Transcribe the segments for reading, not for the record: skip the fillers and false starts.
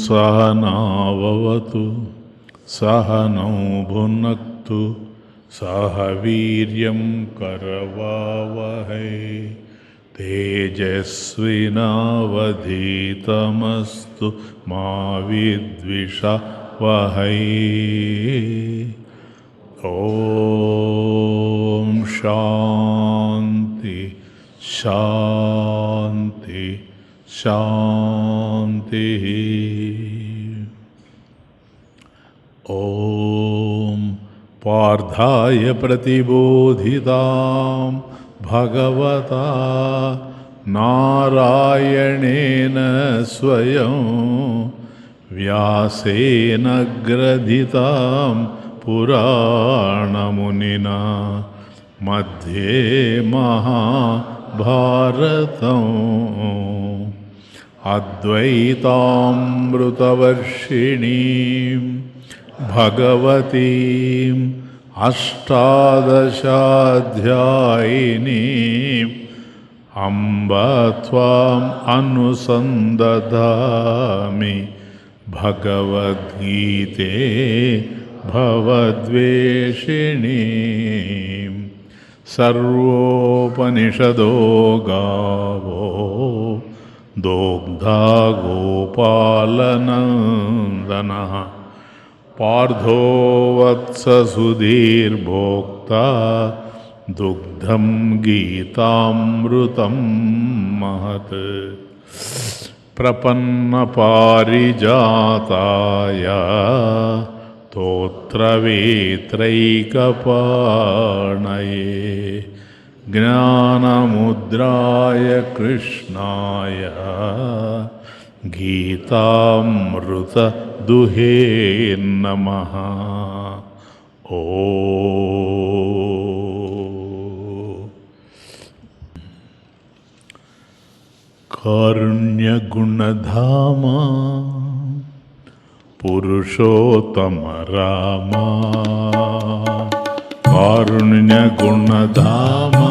सहनाववतु सहनौ भुनक्तु सह वीर्यं करवावहै तेजस्विनावधीतमस्तु मा विद्विषावहै। ओम शांति शांति शांति। ओम पार्थाय प्रतिबोधितां भगवता नारायणेन स्वयं व्यासेन ग्रथितां पुराणमुनिना मध्ये महाभारतम् अद्वैतामृतवर्षिणीं भगवतीम् अष्टादशाध्यायिनीम् अम्ब त्वाम् अनुसन्दधामि भगवद्गीते भवद्वेषिणीम्। सर्वोपनिषदो गावो दोग्धा गोपालनन्दनः पार्थो वत्स सुधीर्भोक्ता दुग्धं गीतामृतं महत्। प्रपन्नपारिजाताय स्तोत्रवेत्रैकपाणये ज्ञानमुद्राय कृष्णाय गीतामृतदुहे नमः। ओ कारुण्यगुणधामा पुरुषोत्तम रामा कारुण्यगुणधामा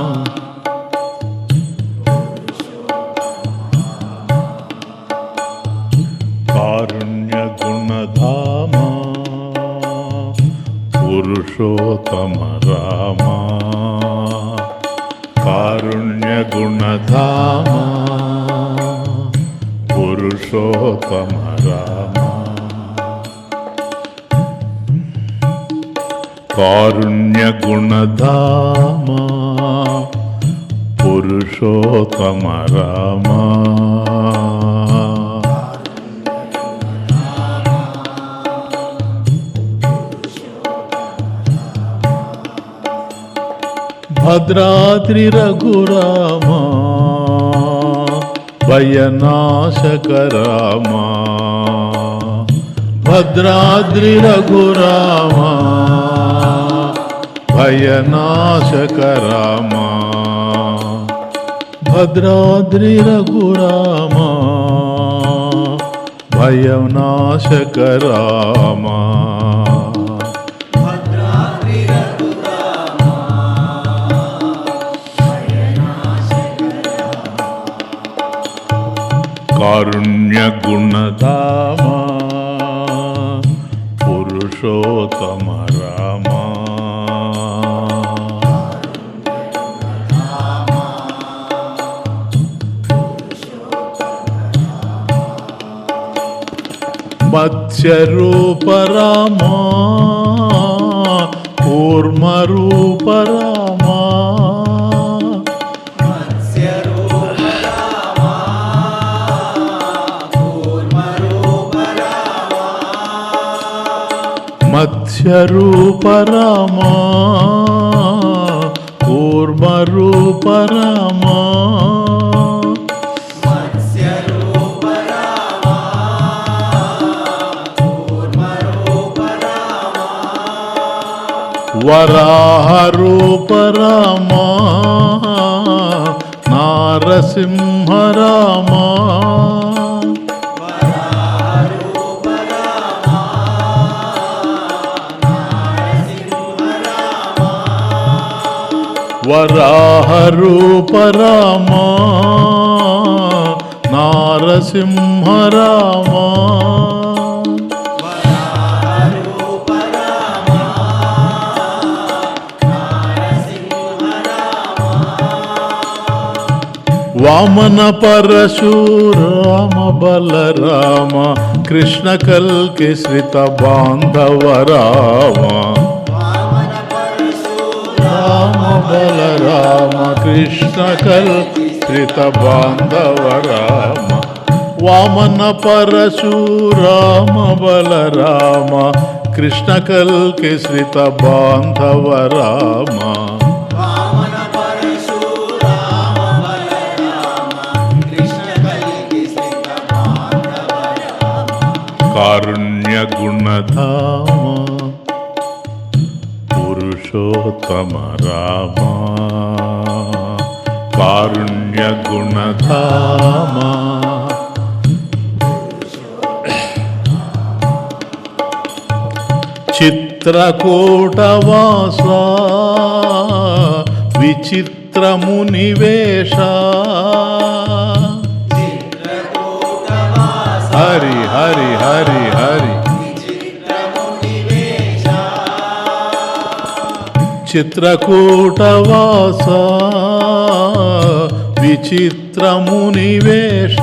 कारुण्यगुणधामा पुरुषोत्तम रामा कारुण्यगुणधामा पुरुषोत्तम रामा कारुण्यगुणधामा पुरुषोत्तम रामा भद्राद्रि रघुरामा भयनाशक रामा भद्राद्रि रघुरामा भयनाशक रामा भद्राद्रि रघुरामा भयनाशक रामा कारुण्यगुणधामा पुरुषोत्तम रामा मत्स्यरूप रामा कूर्मरूप रामा मत्स्यरूप रामा कूर्मरूप रामा मत्स्यरूप रामा कूर्मरूप रामा वराहरूप रामा नारसिंह रामा वराहरूप रामा नारसिंह रामा వామన పరశురామ బలరామ కృష్ణ కల్కి శ్రిత బాంధవ రామ రామ బలరామ కృష్ణ కల్కి శ్రిత బాంధవ రామ వామన పరశురామ బలరామ కృష్ణ కల్కి శ్రిత బాంధవ రామ కారుణ్య గుణధామ పురుషోత్తమ రామ కారుణ్య గుణధామ చిత్రకూటవాస విచిత్రమునివేశ హరి హరి హరి హరి చిత్రకూటవాస విచిత్రమునివేశ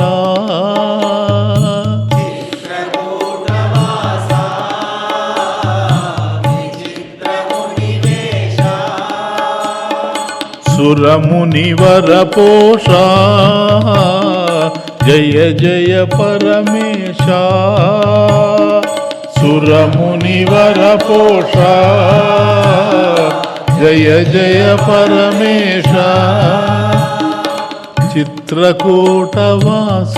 సురమునివరపోష జయ జయ పరమేశ సురమునివరపోష జయ జయ పరమేశ చిత్రకూటవాస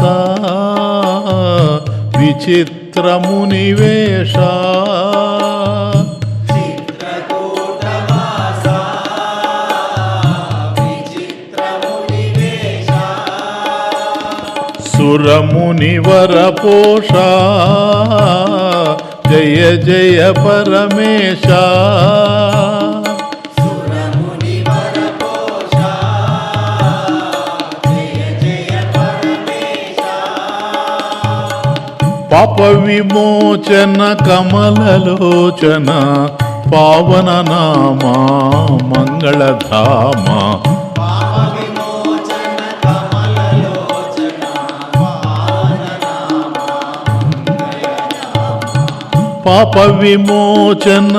విచిత్రమునివేశ సురమునివరపోష జయ జయ పరమేశ పాప విమోచన కమలలోచన పావన నామా మంగళధామ పాప విమోచన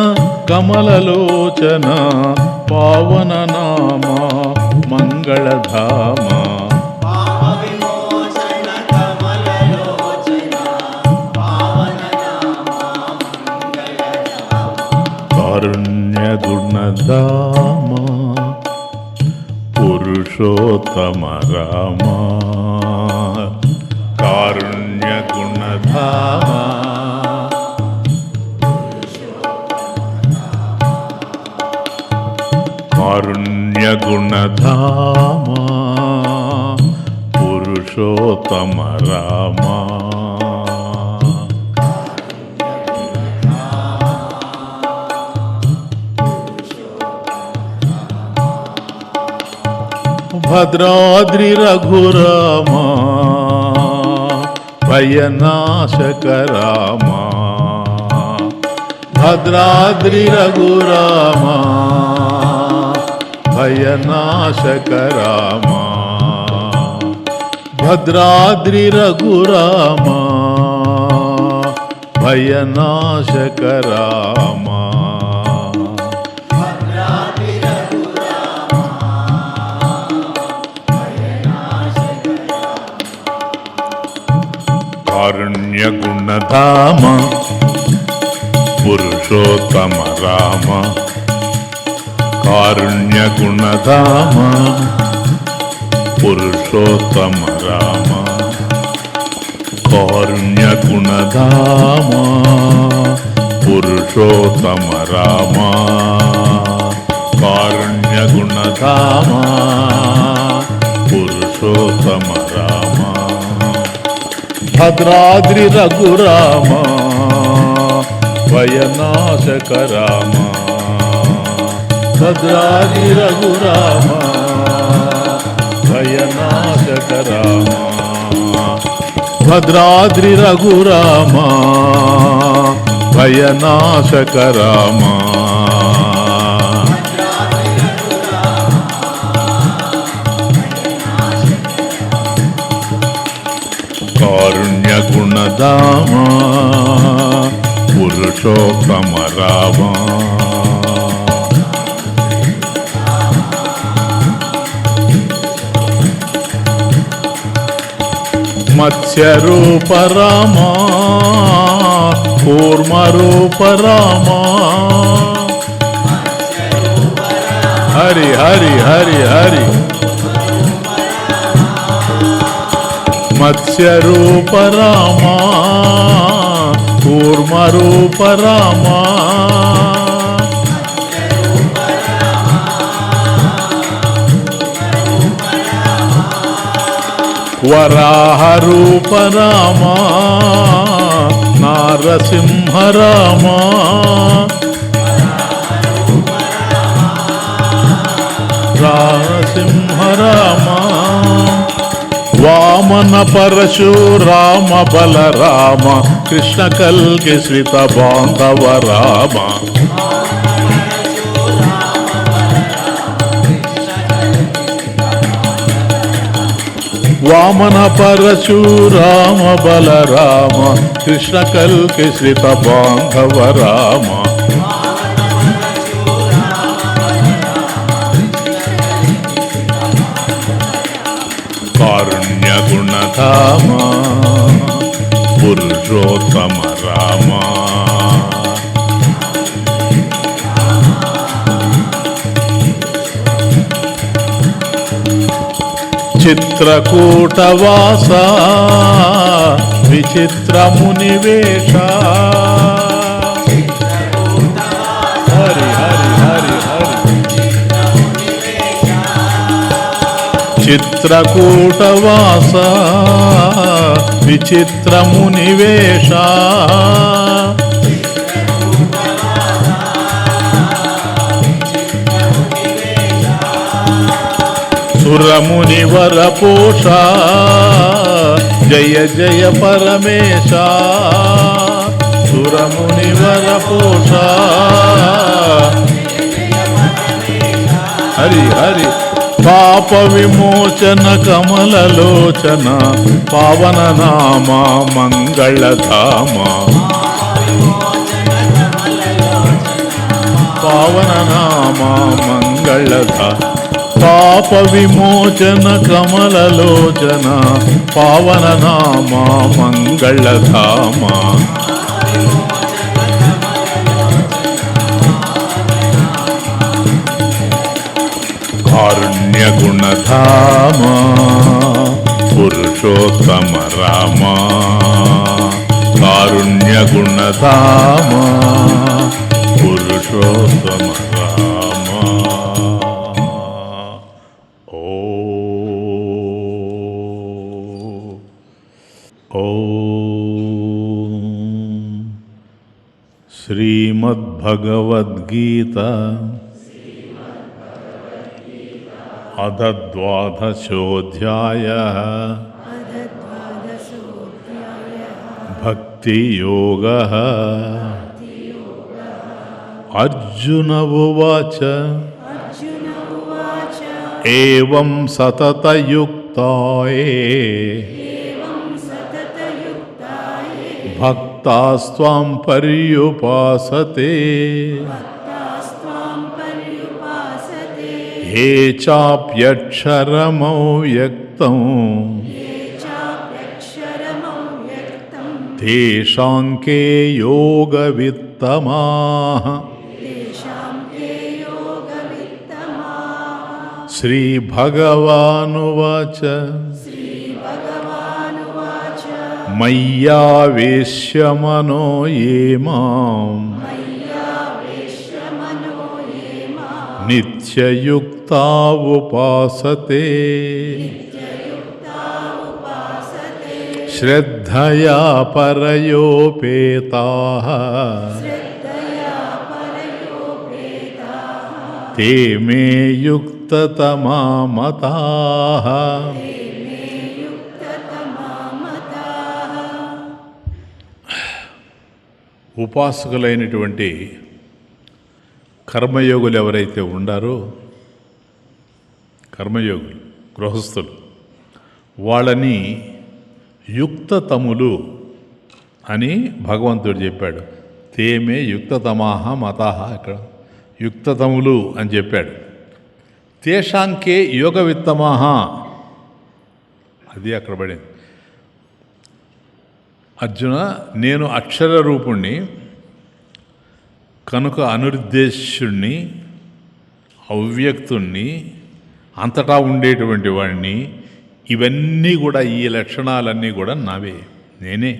కమలలోచన పావన నామ మంగళధామ కారుణ్య గుణధామ పురుషోత్తమ రామ కారుణ్య గుణధామ కారుణ్య గుణధామ పురుషోత్తమ రామ భద్రాద్రి రఘురామ భయనాశక రామ భద్రాద్రి రఘురామ భయనాశక రామ భద్రాద్రి రఘురామ భయనాశక రామ కారుణ్య గుణధామ పురుషోత్తమ రామ కారుణ్య గుణధామ పురుషోత్తమ రామ కారుణ్య గుణధామ పురుషోత్తమ రామ కారుణ్య గుణధామ పురుషోత్తమ రామ భద్రాద్రి రఘురామ భయనాశక రామ భద్రాద్రి రఘురామ భయనాశక రామ భద్రాద్రి రఘురామ భయనాశక రామ కారుణ్యగుణధామా పురుషోత్తమ రామా మత్స్యరూప రామా కూర్మరూప రామా హరి హరి హరి హరి మత్స్యరూప రామా కూర్మరూప రామా వరాహరూప రామా నారసింహ రామా రామసింహ రామా వామన పరశురామ బలరామ కృష్ణ కల్కి శ్రిత బాంధవ రామ వామన పరశురామ బలరామ కృష్ణ కల్కి శ్రిత బాంధవ రామ కారుణ్యగుణధామా పురుషోత్తమ రామా చిత్రకూటవాస విచిత్రమునివేష హరి హరి హరి హరి చిత్రకూటవాస విచిత్రమునివేష సురమునివరపోష జయ జయ పరమేశ సురమునివరపోష హరి హరి పాప విమోచన కమలలోచన పావన నామ మంగళధామ పావన నామ మంగళధామ పాప విమోచన కమలలోచన పావన నామ మంగళధామ కారుణ్యగుణధామా పురుషోత్తమ రామా కారుణ్యగుణధామా పురుషోత్తమ రామా శ్రీమద్భగవద్గీత అధద్వాదశోऽధ్యాయः భక్తియోగः అర్జున ఉవాచ ఏవం సతతయుక్తాయే భక్తాస్త్వాం పర్యుపాసతే హే చాప్యక్షరమవ్యక్తం తేషాం కే యోగవిత్తమాః శ్రీభగవానువాచ మయ్యావేశ్య మనో యే మాం నిత్యయుక్తా ఉపాసతే శ్రద్ధయా పరయోపేతాః తే మే యుక్తతమా మతాః ఉపాసకులైనటువంటి కర్మయోగులు ఎవరైతే ఉండారో కర్మయోగులు గృహస్థులు వాళ్ళని యుక్తతములు అని భగవంతుడు చెప్పాడు. తేమే యుక్తతమాహ మతాహ, ఇక్కడ యుక్తతములు అని చెప్పాడు. తేషాంకే యోగవిత్తమాహ, అది అక్కడ పడింది. అర్జున, నేను అక్షర రూపుణ్ణి కనుక అనుర్దేశ్యుణ్ణి, అవ్యక్తుణ్ణి, అంతటా ఉండేటువంటి వాడిని. ఇవన్నీ కూడా, ఈ లక్షణాలన్నీ కూడా నావే, నేనే.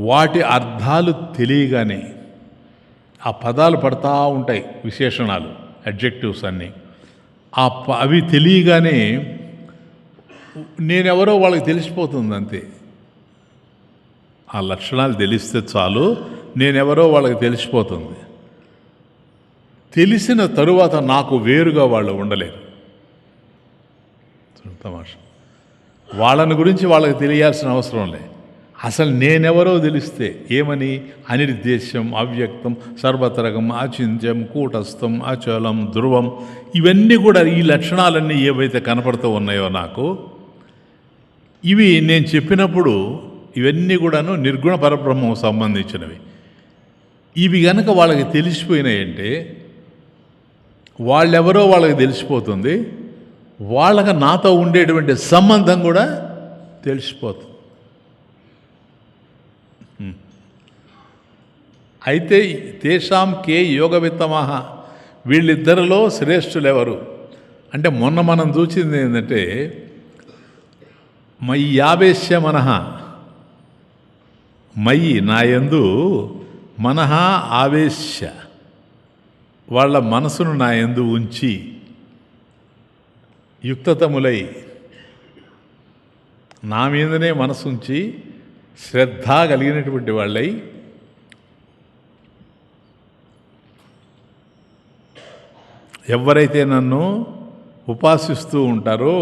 వాటి అర్థాలు తెలియగానే ఆ పదాలు పడతా ఉంటాయి, విశేషణాలు, అడ్జెక్టివ్స్ అన్నీ. అవి తెలియగానే నేనెవరో వాళ్ళకి తెలిసిపోతుంది అంతే. ఆ లక్షణాలు తెలిస్తే చాలు, నేనెవరో వాళ్ళకి తెలిసిపోతుంది. తెలిసిన తరువాత నాకు వేరుగా వాళ్ళు ఉండలేరు. తమాషా, వాళ్ళని గురించి వాళ్ళకి తెలియాల్సిన అవసరం లే. అసలు నేనెవరో తెలిస్తే ఏమని? అనిర్దేశ్యం, అవ్యక్తం, సర్వతరగం, అచింత్యం, కూటస్థం, అచలం, ధ్రువం, ఇవన్నీ కూడా, ఈ లక్షణాలన్నీ ఏవైతే కనపడుతూ ఉన్నాయో నాకు, ఇవి నేను చెప్పినప్పుడు ఇవన్నీ కూడాను నిర్గుణ పరబ్రహ్మం సంబంధించినవి. ఇవి గనక వాళ్ళకి తెలిసిపోయినాయంటే వాళ్ళెవరో వాళ్ళకి తెలిసిపోతుంది, వాళ్ళకి నాతో ఉండేటువంటి సంబంధం కూడా తెలిసిపోతుంది. అయితే తేషాం కే యోగవిత్తమః, వీళ్ళిద్దరిలో శ్రేష్ఠులు ఎవరు అంటే, మొన్న మనం చూసింది ఏంటంటే, మయ్యావేశ్య మనః, మయి నాయందు, మనః ఆవేశ్య, వాళ్ళ మనసును నాయందు ఉంచి, యుక్తతములై, నా మీదనే మనసుంచి శ్రద్ధ కలిగినటువంటి వాళ్ళై, ఎవరైతే నన్ను ఉపాసిస్తూ ఉంటారో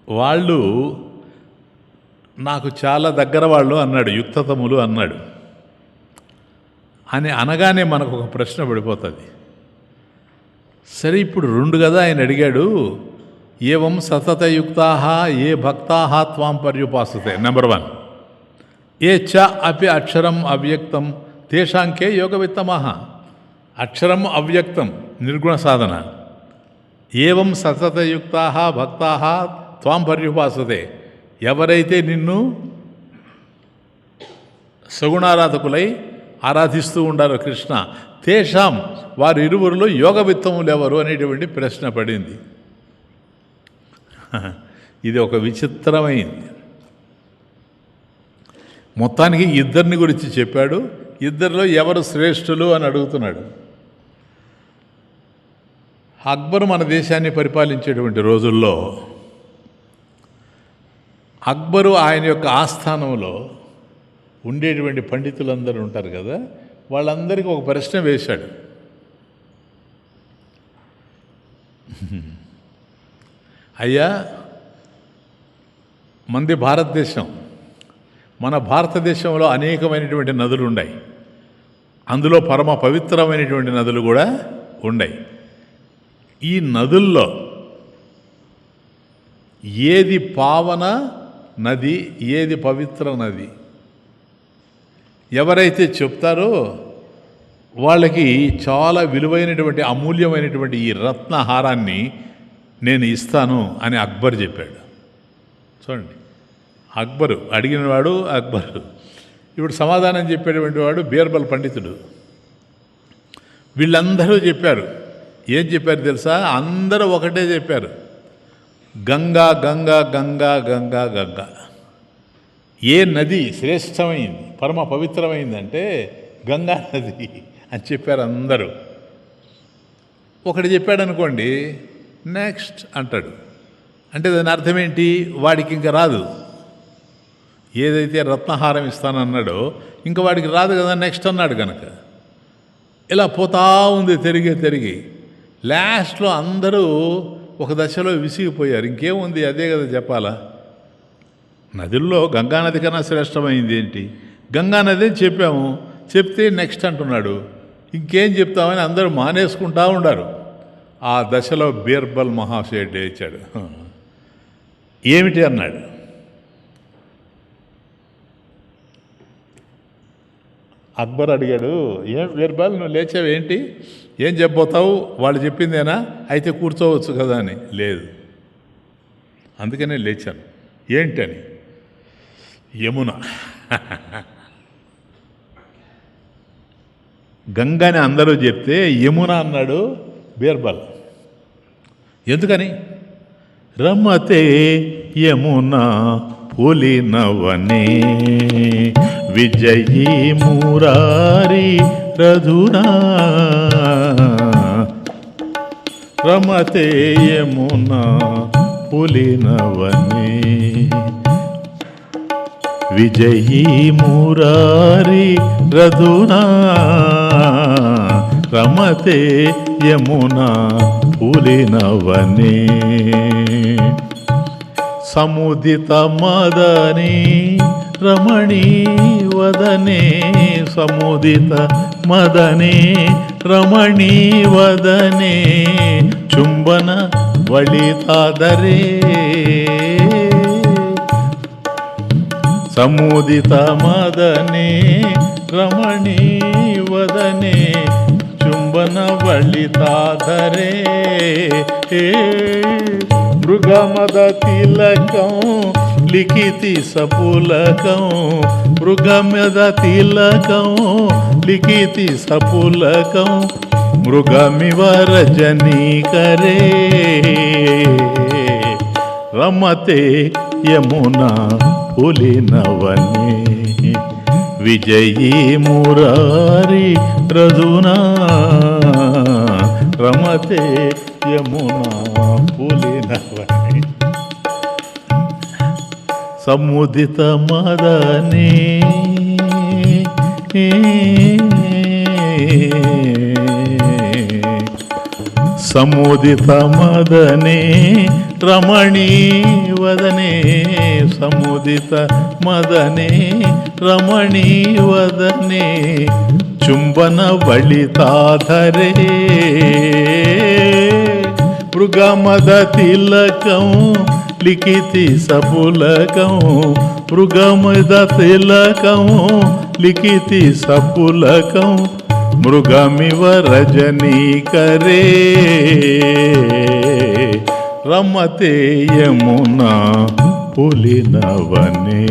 వాళ్ళు నాకు చాలా దగ్గర వాళ్ళు అన్నాడు, యుక్తతములు అన్నాడు. అని అనగానే మనకు ఒక ప్రశ్న పడిపోతుంది. సరే, ఇప్పుడు రెండు కదా ఆయన అడిగాడు. ఏవం సతతయుక్తాః ఏ భక్తాః త్వాం పర్యుపాసతే. నెంబర్ 1, ఏ చ అపి అక్షరం అవ్యక్తం తేషాంకే యోగవిత్తమః. అక్షరం అవ్యక్తం నిర్గుణ సాధన. ఏవం సతతయుక్తాః భక్తాః త్వాం పర్యుపాసతే. ఎవరైతే నిన్ను సగుణారాధకులై ఆరాధిస్తూ ఉండారో కృష్ణ, తేషాం, వారి ఇరువురిలో యోగవిత్తములు ఎవరు అనేటువంటి ప్రశ్న పడింది. ఇది ఒక విచిత్రమైంది. మొత్తానికి ఇద్దరిని గురించి చెప్పాడు. ఇద్దరిలో ఎవరు శ్రేష్ఠులు అని అడుగుతున్నాడు. అక్బరు మన దేశాన్ని పరిపాలించేటువంటి రోజుల్లో అక్బరు ఆయన యొక్క ఆస్థానంలో ఉండేటువంటి పండితులందరూ ఉంటారు కదా, వాళ్ళందరికీ ఒక ప్రశ్న వేశాడు. అయ్యా, మంది భారతదేశం, మన భారతదేశంలో అనేకమైనటువంటి నదులు ఉన్నాయి. అందులో పరమ పవిత్రమైనటువంటి నదులు కూడా ఉన్నాయి. ఈ నదుల్లో ఏది పావన నది, ఏది పవిత్ర నది ఎవరైతే చెప్తారో వాళ్ళకి చాలా విలువైనటువంటి, అమూల్యమైనటువంటి ఈ రత్నహారాన్ని నేను ఇస్తాను అని అక్బర్ చెప్పాడు. చూడండి, అక్బరు అడిగినవాడు అక్బరు. ఇప్పుడు సమాధానం చెప్పేటువంటి వాడు బీర్బల్ పండితుడు. వీళ్ళందరూ చెప్పారు. ఏం చెప్పారు తెలుసా? అందరూ ఒకటే చెప్పారు, గంగా గంగా గంగా గంగా గంగా. ఏ నది శ్రేష్టమైంది, పరమ పవిత్రమైందంటే గంగా నది అని చెప్పారు అందరూ. ఒకటి చెప్పాడు అనుకోండి, నెక్స్ట్ అంటాడు. అంటే దాని అర్థం ఏంటి? వాడికి ఇంకా రాదు. ఏదైతే రత్నహారం ఇస్తానన్నాడో ఇంకా వాడికి రాదు కదా, నెక్స్ట్ అన్నాడు కనుక ఇలా పోతా ఉంది తిరిగి లాస్ట్లో అందరూ ఒక దశలో విసిగిపోయారు. ఇంకేముంది, అదే కదా చెప్పాలా. నదుల్లో గంగానది కన్నా శ్రేష్టమైంది ఏంటి? గంగానది చెప్పాము, చెప్తే నెక్స్ట్ అంటున్నాడు. ఇంకేం చెప్తామని అందరూ మానేసుకుంటా ఉండారు. ఆ దశలో బీర్బల్ మహాశయుడు లేచాడు. ఏమిటి అన్నాడు. అక్బర్ అడిగాడు, ఏం బీర్బల్ నువ్వు లేచావు, ఏంటి, ఏం చెప్పబోతావు, వాళ్ళు చెప్పిందేనా, అయితే కూర్చోవచ్చు కదా అని. లేదు, అందుకనే లేచాను. ఏంటని. యమున. గంగని అందరూ చెప్తే యమున అన్నాడు బీర్బల్. ఎందుకని. రమతే యమున పులినవనే విజయీ మురారి రధునా. రమతే యమున పులినవనే విజయీ మురారి రధునా. రమతే యమునా పులినవనే సముదిత మదనే రమణీ వదనే. సముదిత మదనే రమణీ వదనే చుంబన వళితాదరే. సముదిత మదనే రమణీ వదనే చుంబన వళితాధరే. మృగమద తిలకం లిఖితి సపులకం. మృగమద తిలకం లిఖితి సపులకం మృగమివ రజనీకరే. రమతే యమునా పులినవనే విజయీ మురారి రధునా. రమతే యమునా పులినవనే సముదిత మదనే. సముదిత మదనే రమణీ వదనే. సముదిత మదనే రమణీ వదనే చుంబన వళితాధరే. మృగమద తిలకం లిఖితి సపులకం. మృగమద తిలకం లిఖితి సపులకం మృగమివ రజనీకరే. రమతే యమునా పులినవనే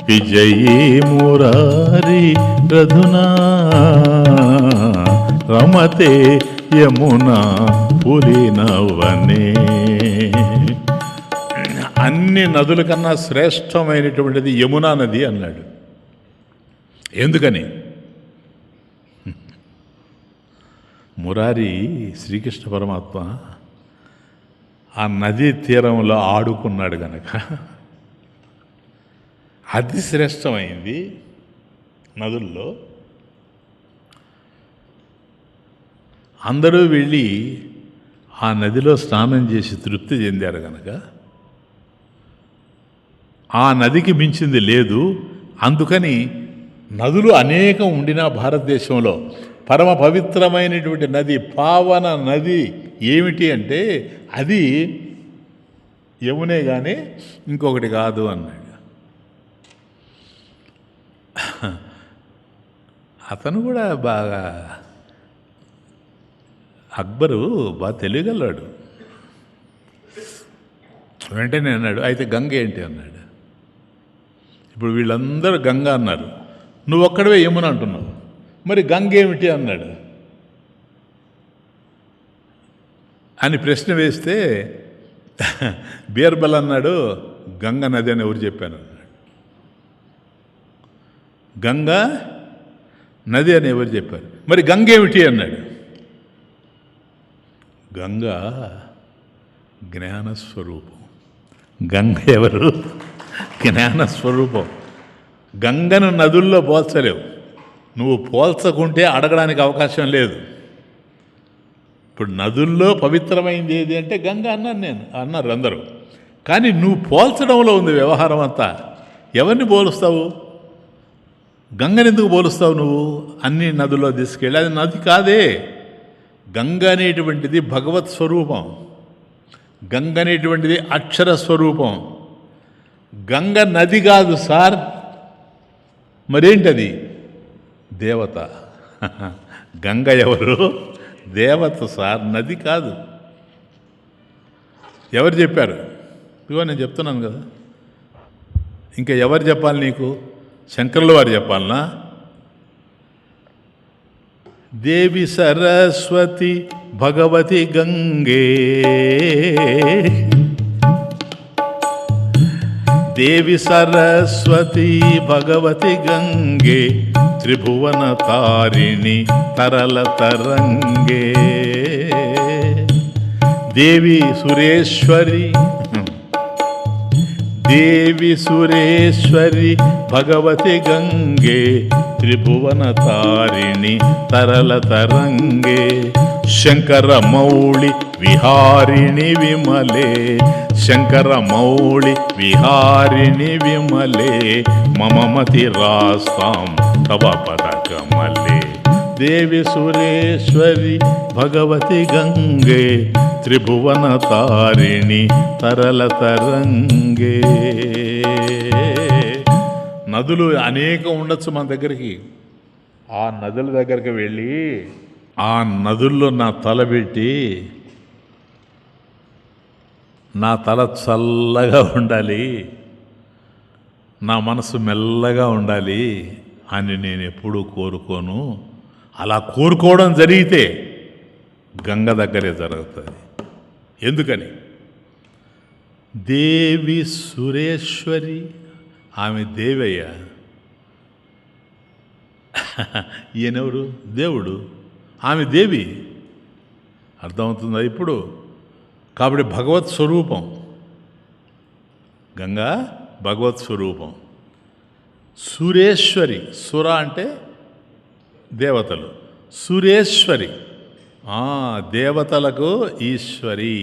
విజయీ మురారి రధునా. రమతే యమునా పులినవనే. అన్ని నదుల కన్నా శ్రేష్టమైనటువంటిది యమునా నది అన్నాడు. ఎందుకని. మురారి శ్రీకృష్ణ పరమాత్మ ఆ నదీ తీరంలో ఆడుకున్నాడు గనక అతి శ్రేష్టమైంది నదుల్లో. అందరూ వెళ్ళి ఆ నదిలో స్నానం చేసి తృప్తి చెందారు గనక ఆ నదికి మించింది లేదు. అందుకని నదులు అనేకం ఉండిన భారతదేశంలో పరమ పవిత్రమైనటువంటి నది, పావన నది ఏమిటి అంటే అది యమునే కానీ ఇంకొకటి కాదు అన్నాడు. అతను కూడా బాగా అక్బరు బాగా తెలియగలడు. వెంటనే అన్నాడు, అయితే గంగ ఏంటి అన్నాడు. ఇప్పుడు వీళ్ళందరూ గంగ అన్నారు, నువ్వు ఒక్కడవే యమున అంటున్నావు, మరి గంగ ఏమిటి అన్నాడు అని ప్రశ్న వేస్తే బీర్బల్ అన్నాడు, గంగ నది అని ఎవరు చెప్పాను అన్నాడు. గంగా నది అని ఎవరు చెప్పారు, మరి గంగ ఏమిటి అన్నాడు. గంగ జ్ఞానస్వరూపం. గంగ ఎవరు? జ్ఞానస్వరూపం. గంగను నదుల్లో పోల్చలేవు. నువ్వు పోల్చకుంటే అడగడానికి అవకాశం లేదు. ఇప్పుడు నదుల్లో పవిత్రమైంది ఏది అంటే గంగ అన్నాను నేను, అన్నారు అందరూ. కానీ నువ్వు పోల్చడంలో ఉంది వ్యవహారం అంతా. ఎవరిని పోలుస్తావు? గంగని ఎందుకు పోలుస్తావు నువ్వు? అన్ని నదుల్లో తీసుకెళ్ళి అది నది కాదే. గంగ అనేటువంటిది భగవత్ స్వరూపం, గంగ అనేటువంటిది అక్షర స్వరూపం. గంగ నది కాదు సార్, మరేంటది? దేవత. గంగ ఎవరు? దేవత సార్, నది కాదు. ఎవరు చెప్పారు? ఇదిగో నేను చెప్తున్నాను కదా. ఇంకా ఎవరు చెప్పాలి నీకు? శంకరుల వారు చెప్పాలనా? దేవి సరస్వతి భగవతి గంగే, దేవి సరస్వతి భగవతి గంగే, త్రిభువన తారిణి తరల తరంగే. దేవి సురేశ్వరి, దేవి సురేశ్వరి భగవతి గంగే, త్రిభువన తారిణి తరల తరంగే. శంకర మౌళి విహారిణి విమలే, శంకర మౌళి విహారిణి విమలే, మమ మతి రాస్తాం తవ పద కమలే. దేవి సురేశ్వరి భగవతి గంగే, త్రిభువన తారిణి తరల తరంగే. నదులు అనేకం ఉండొచ్చు మన దగ్గరికి. ఆ నదుల దగ్గరికి వెళ్ళి ఆ నదుల్లో నా తల పెట్టి, నా తల చల్లగా ఉండాలి, నా మనసు మెల్లగా ఉండాలి అని నేను ఎప్పుడూ కోరుకోను. అలా కోరుకోవడం జరిగితే గంగ దగ్గరే జరుగుతుంది. ఎందుకని? దేవి సురేశ్వరి, ఆమె దేవయ్య. ఈయనెవరు? దేవుడు. ఆమె దేవి. అర్థమవుతుందా ఇప్పుడు? కాబట్టి భగవత్ స్వరూపం గంగా, భగవత్ స్వరూపం. సురేశ్వరి, సుర అంటే దేవతలు, సురేశ్వరి దేవతలకు ఈశ్వరి.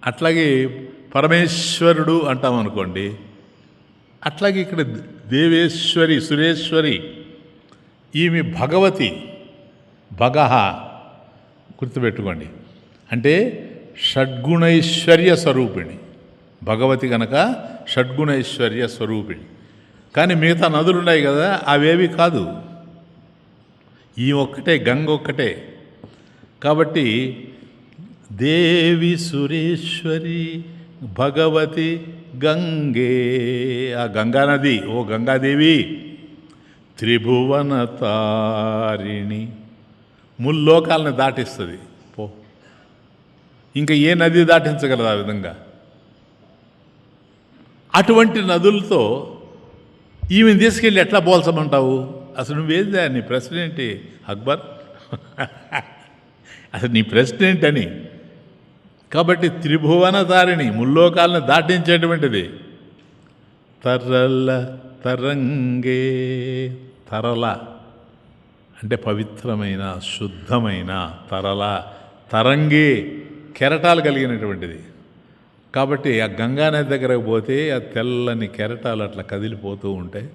అట్లాగే పరమేశ్వరుడు అంటామనుకోండి, అట్లాగే ఇక్కడ దేవేశ్వరి, సురేశ్వరి. ఈమె భగవతి, భగహ గుర్తుపెట్టుకోండి. అంటే షడ్గుణైశ్వర్య స్వరూపిణి భగవతి కనుక, షడ్గుణైశ్వర్య స్వరూపిణి. కానీ మిగతా నదులు ఉన్నాయి కదా, అవేవి కాదు. ఈ ఒక్కటే, గంగ ఒక్కటే. కాబట్టి దేవి సురేశ్వరి భగవతి గంగే, ఆ గంగానది, ఓ గంగాదేవి, త్రిభువన తారిణి, ముల్లోకాలను దాటిస్తుంది. పో, ఇంకా ఏ నది దాటించగలదు ఆ విధంగా? అటువంటి నదులతో ఈమెను తీసుకెళ్ళి ఎట్లా పోల్చమంటావు? అసలు నువ్వేందా? నీ ప్రశ్న ఏంటి అక్బర్? అసలు నీ ప్రశ్న ఏంటని. కాబట్టి త్రిభువన తారిణి, ముల్లోకాలను దాటించేటువంటిది. తరల తరంగే, తరల అంటే పవిత్రమైన, శుద్ధమైన, తరల తరంగే కెరటాలు కలిగినటువంటిది. కాబట్టి ఆ గంగానది దగ్గరకు పోతే ఆ తెల్లని కెరటాలు అట్లా కదిలిపోతూ ఉంటాయి.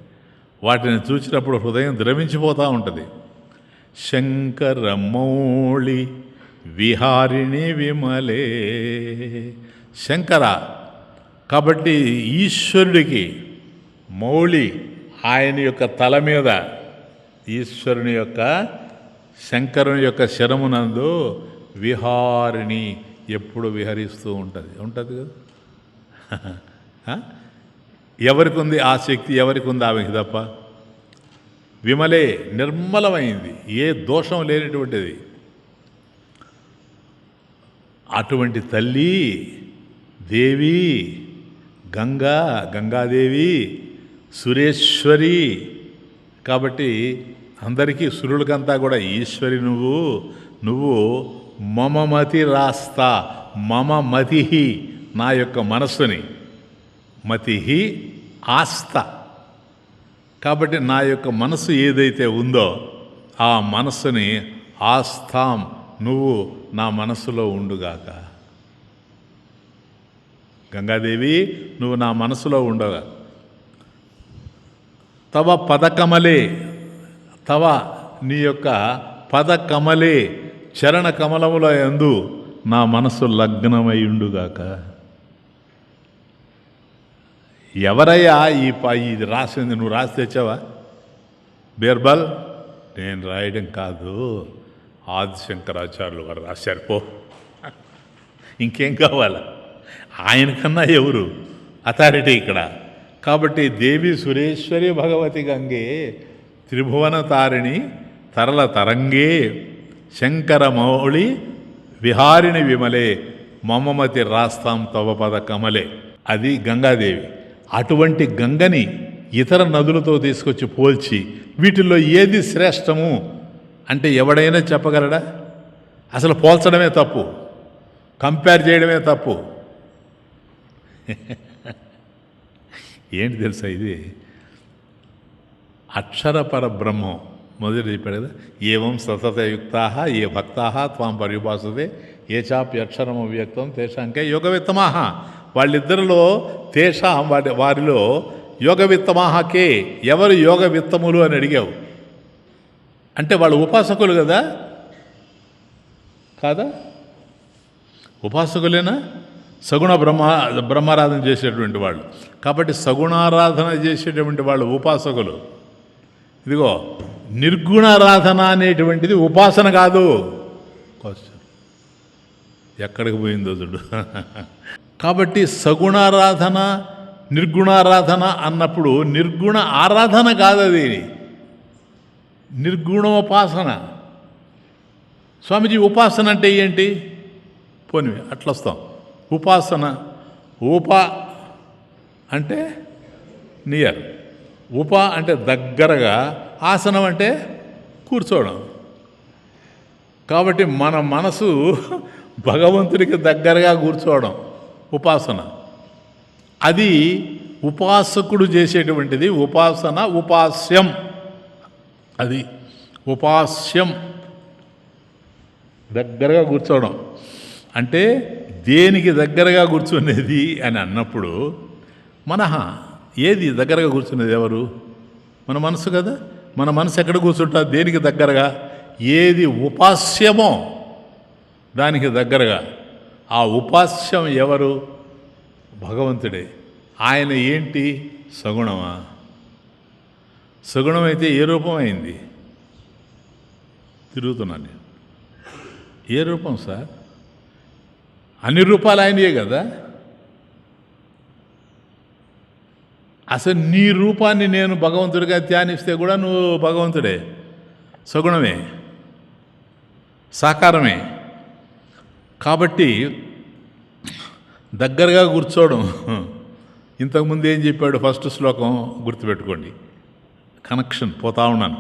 వాటిని చూసినప్పుడు హృదయం ద్రవించిపోతూ ఉంటుంది. శంకర మౌళి విహారిణి విమలే, శంకర. కాబట్టి ఈశ్వరుడికి మౌళి, ఆయన యొక్క తల మీద ఈశ్వరుని యొక్క, శంకరుని యొక్క శరమునందు విహారిణి ఎప్పుడు విహరిస్తూ ఉంటుంది కదా. ఎవరికి ఉంది ఆ శక్తి? ఎవరికి ఉంది ఆమెకి తప్ప? విమలే, నిర్మలమైంది, ఏ దోషం లేనటువంటిది. అటువంటి తల్లి దేవి గంగా, గంగాదేవి సురేశ్వరి. కాబట్టి అందరికీ, సురులకంతా కూడా ఈశ్వరి నువ్వు మమ మతి రాస్తా, మమ మతి, నా యొక్క మనస్సుని, మతి ఆస్త. కాబట్టి నా యొక్క మనస్సు ఏదైతే ఉందో ఆ మనస్సుని ఆస్థాం, నువ్వు నా మనస్సులో ఉండుగాక. గంగాదేవి, నువ్వు నా మనస్సులో ఉండగా. తవ పదకమలే, తవ నీ యొక్క పద కమలే చరణ కమలముల యందు నా మనస్సు లగ్నమైయుండుగాక. ఎవరయ్యా ఇది రాసింది? నువ్వు రాసి తెచ్చావా? బీర్బల్, నేను రాయడం కాదు, ఆదిశంకరాచార్యులు వారు రాశారు. పో, ఇంకేం కావాలా? ఆయన కన్నా ఎవరు అథారిటీ ఇక్కడ? కాబట్టి దేవి సురేశ్వరి భగవతి గంగే త్రిభువన తారిణి తరల తరంగే శంకర మౌళి విహారిణి విమలే మమమతి రాస్తాం తవ పద కమలే. అది గంగాదేవి. అటువంటి గంగని ఇతర నదులతో తీసుకొచ్చి పోల్చి వీటిల్లో ఏది శ్రేష్టము అంటే ఎవడైనా చెప్పగలడా? అసలు పోల్చడమే తప్పు, కంపేర్ చేయడమే తప్పు. ఏంటి తెలుసా ఇది? అక్షర పరబ్రహ్మం మొదటి చెప్పాడు కదా, ఏవం సతతయుక్తా ఏ భక్తా త్వాం పర్యుపాసతే ఏ చాపి అక్షరం అవ్యక్తం తేషాంకే యోగవిత్తమాహ. వాళ్ళిద్దరిలో తేషాం వారిలో యోగవిత్తమాహకే. ఎవరు యోగ విత్తములు అని అడిగావు అంటే వాళ్ళు ఉపాసకులు కదా, కాదా? ఉపాసకులేనా? సగుణ బ్రహ్మారాధన చేసేటువంటి వాళ్ళు. కాబట్టి సగుణారాధన చేసేటువంటి వాళ్ళు ఉపాసకులు. ఇదిగో నిర్గుణారాధన అనేటువంటిది ఉపాసన కాదు. క్వశ్చన్ ఎక్కడికి పోయిందో చూడు. కాబట్టి సగుణారాధన నిర్గుణారాధన అన్నప్పుడు నిర్గుణ ఆరాధన కాదు, అది నిర్గుణోపాసన. స్వామీజీ ఉపాసన అంటే ఏంటి? పోనీ అట్లా వస్తాం. ఉపాసన, ఉప అంటే నియర్, ఉప అంటే దగ్గరగా, ఆసనం అంటే కూర్చోవడం. కాబట్టి మన మనసు భగవంతుడికి దగ్గరగా కూర్చోవడం ఉపాసన. అది ఉపాసకుడు చేసేటువంటిది ఉపాసన. ఉపాస్యం, అది ఉపాస్యం, దగ్గరగా కూర్చోవడం. అంటే దేనికి దగ్గరగా కూర్చునేది అని అన్నప్పుడు మనహ ఏది దగ్గరగా కూర్చునేది? ఎవరు? మన మనసు కదా. మన మనసు ఎక్కడ కూర్చుంటా? దేనికి దగ్గరగా? ఏది ఉపాస్యమో దానికి దగ్గరగా. ఆ ఉపాస్యం ఎవరు? భగవంతుడే. ఆయన ఏంటి? సగుణమా? సగుణమైతే ఏ రూపం అయింది? తిరుగుతున్నాను నేను. ఏ రూపం సార్? అన్ని రూపాలు ఆయనయే కదా. అసలు నీ రూపాన్ని నేను భగవంతుడిగా ధ్యానిస్తే కూడా నువ్వు భగవంతుడే, సగుణమే, సాకారమే. కాబట్టి దగ్గరగా కూర్చోవడం. ఇంతకుముందు ఏం చెప్పాడు? ఫస్ట్ శ్లోకం గుర్తుపెట్టుకోండి, కనెక్షన్ పోతా ఉన్నాను.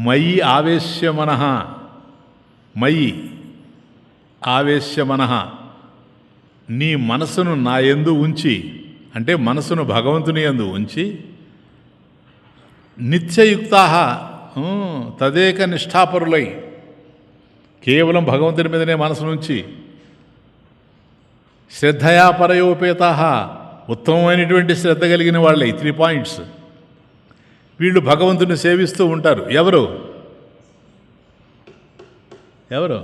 మయి ఆవేశ్య మనః, మయి ఆవేశ్య మనః, నీ మనసును నా యందు ఉంచి, అంటే మనసును భగవంతుని యందు ఉంచి, నిత్యయుక్తా తదేక నిష్ఠాపరులై, కేవలం భగవంతుని మీదనే మనసు నుంచి, శ్రద్ధయా పరయోపేతా, ఉత్తమమైనటువంటి శ్రద్ధ కలిగిన వాళ్ళే. 3 పాయింట్స్. వీళ్ళు భగవంతుని సేవిస్తూ ఉంటారు. ఎవరు? ఎవరు?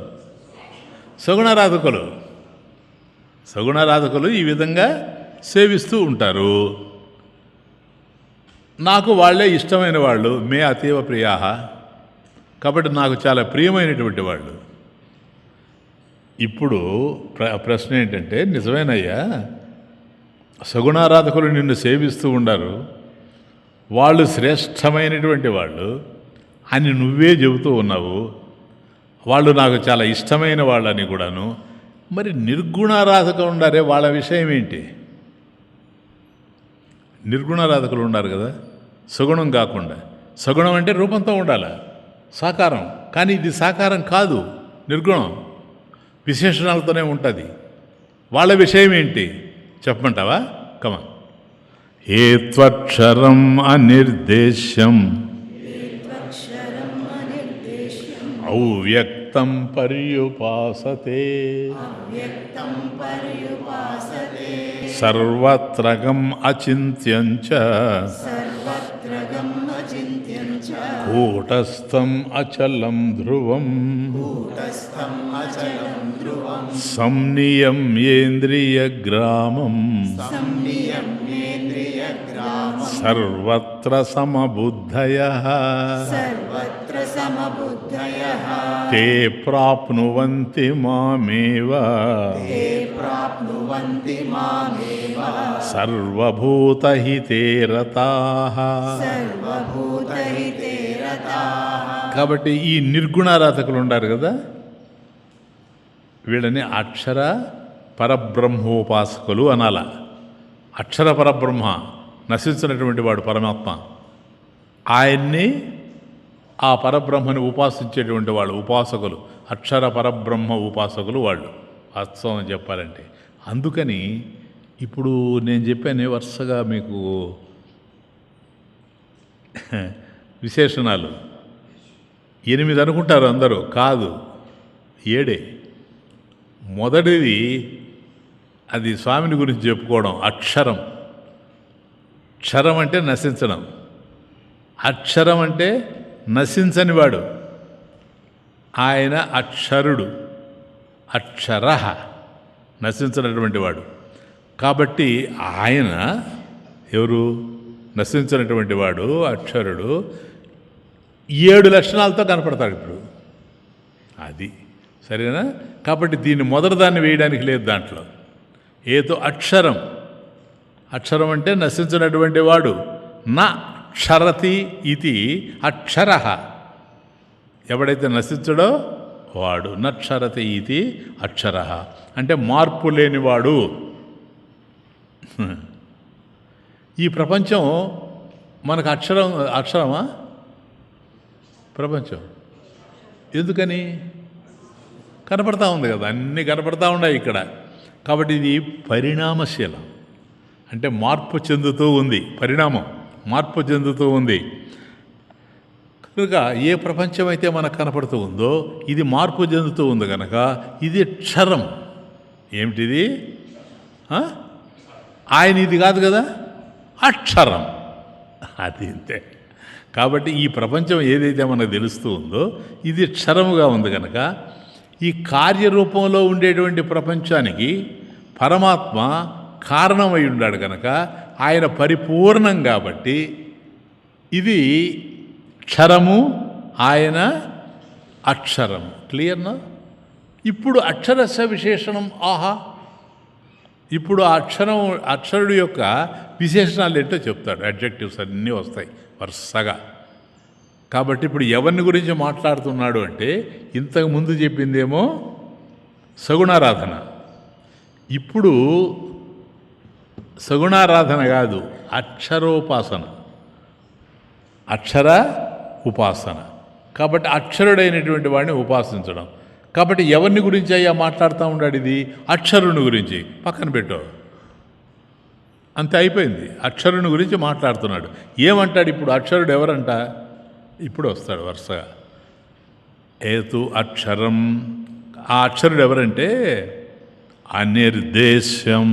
సగుణారాధకులు. సగుణారాధకులు ఈ విధంగా సేవిస్తూ ఉంటారు. నాకు వాళ్ళే ఇష్టమైన వాళ్ళు. మే అతీవ ప్రియా, కాబట్టి నాకు చాలా ప్రియమైనటువంటి వాళ్ళు. ఇప్పుడు ప్రశ్న ఏంటంటే, నిజమేనయ్యా సగుణారాధకులు నిన్ను సేవిస్తూ ఉండారు, వాళ్ళు శ్రేష్టమైనటువంటి వాళ్ళు అని నువ్వే చెబుతూ ఉన్నావు, వాళ్ళు నాకు చాలా ఇష్టమైన వాళ్ళని కూడాను. మరి నిర్గుణారాధకులు ఉండారే, వాళ్ళ విషయం ఏంటి? నిర్గుణారాధకులు ఉన్నారు కదా, సగుణం కాకుండా. సగుణం అంటే రూపంతో ఉండాలి, సాకారం. కానీ ఇది సాకారం కాదు, నిర్గుణం, విశేషణాలతోనే ఉంటుంది. వాళ్ళ విషయం ఏంటి చెప్పమంటావా? కమా. ఏ త్వక్షరం అనిర్దేశ్యం అవ్యక్తం పర్యుపాసతే సర్వత్రగం అచింత్యం చ కూటస్థం అచలం ధ్రువం కూటస్థం అచలం ధ్రువం సంనియమ్యేంద్రియగ్రామం సంనియమ్యేంద్రియగ్రామం సర్వత్ర సమబుద్ధయః सर्वत्र समबुद्धयः తే ప్రాప్నువంతి మామేవ ते प्राप्नुवन्ति मामेव సర్వభూతహితే రతాః. सर्वभूतहिते रताः కాబట్టి ఈ నిర్గుణారాధకులు ఉన్నారు కదా, వీళ్ళని అక్షర పరబ్రహ్మోపాసకులు అనాల. అక్షర పరబ్రహ్మ నశించినటువంటి వాడు పరమాత్మ, ఆయన్ని ఆ పరబ్రహ్మని ఉపాసించేటువంటి వాళ్ళు ఉపాసకులు, అక్షర పరబ్రహ్మ ఉపాసకులు వాళ్ళు వాస్తవం చెప్పాలంటే. అందుకని ఇప్పుడు నేను చెప్పాను వరుసగా మీకు విశేషణాలు 8 అనుకుంటారు అందరూ, కాదు 7. మొదటిది అది స్వామిని గురించి చెప్పుకోవడం, అక్షరం. క్షరం అంటే నశించడం, అక్షరం అంటే నశించని వాడు. ఆయన అక్షరుడు, అక్షర నశించినటువంటి వాడు. కాబట్టి ఆయన ఎవరు? నశించినటువంటి వాడు, అక్షరుడు. 7 లక్షణాలతో కనపడతాడు ఇప్పుడు. అది సరేనా? కాబట్టి దీన్ని మొదటి దాన్ని వేయడానికి లేదు దాంట్లో. ఏతో అక్షరం, అక్షరం అంటే నశించినటువంటి వాడు. నా క్షరతి ఇది అక్షర, ఎవడైతే నశించడో వాడు. నక్షరతి ఇది అక్షర అంటే మార్పు లేనివాడు. ఈ ప్రపంచం మనకు అక్షరమా? ప్రపంచం ఎందుకని? కనపడతా ఉంది కదా, అన్నీ కనపడతా ఉన్నాయి ఇక్కడ. కాబట్టి ఇది పరిణామశీలం, అంటే మార్పు చెందుతూ ఉంది. పరిణామం, మార్పు చెందుతూ ఉంది. కనుక ఏ ప్రపంచం అయితే మనకు కనపడుతూ ఉందో ఇది మార్పు చెందుతూ ఉంది కనుక ఇది క్షరం. ఏమిటిది? ఆయన ఇది కాదు కదా, అక్షరం. అది అంతే. కాబట్టి ఈ ప్రపంచం ఏదైతే మనకు తెలుస్తూ ఉందో ఇది క్షరముగా ఉంది కనుక ఈ కార్యరూపంలో ఉండేటువంటి ప్రపంచానికి పరమాత్మ కారణమై ఉన్నాడు కనుక ఆయన పరిపూర్ణం. కాబట్టి ఇది క్షరము, ఆయన అక్షరము. క్లియర్నా? ఇప్పుడు అక్షరస్య విశేషణం ఆహా. ఇప్పుడు ఆ అక్షరుడు యొక్క విశేషణాలు ఏంటో చెప్తాడు. అడ్జెక్టివ్స్ అన్నీ వస్తాయి వరుసగా. కాబట్టి ఇప్పుడు ఎవరిని గురించి మాట్లాడుతున్నాడు అంటే ఇంతకు ముందు చెప్పిందేమో సగుణారాధన, ఇప్పుడు సగుణారాధన కాదు, అక్షరోపాసన, అక్షర ఉపాసన. కాబట్టి అక్షరుడైనటువంటి వాడిని ఉపాసించడం. కాబట్టి ఎవరిని గురించి అయ్యా మాట్లాడుతూ ఉన్నాడు? ఇది అక్షరుని గురించి. పక్కన పెట్టు, అంతే, అయిపోయింది. అక్షరుని గురించి మాట్లాడుతున్నాడు. ఏమంటాడు ఇప్పుడు? అక్షరుడు ఎవరంట? ఇప్పుడు వస్తాడు వరుసగా. ఏతు అక్షరం. ఆ అక్షరుడు ఎవరంటే అనిర్దేశం.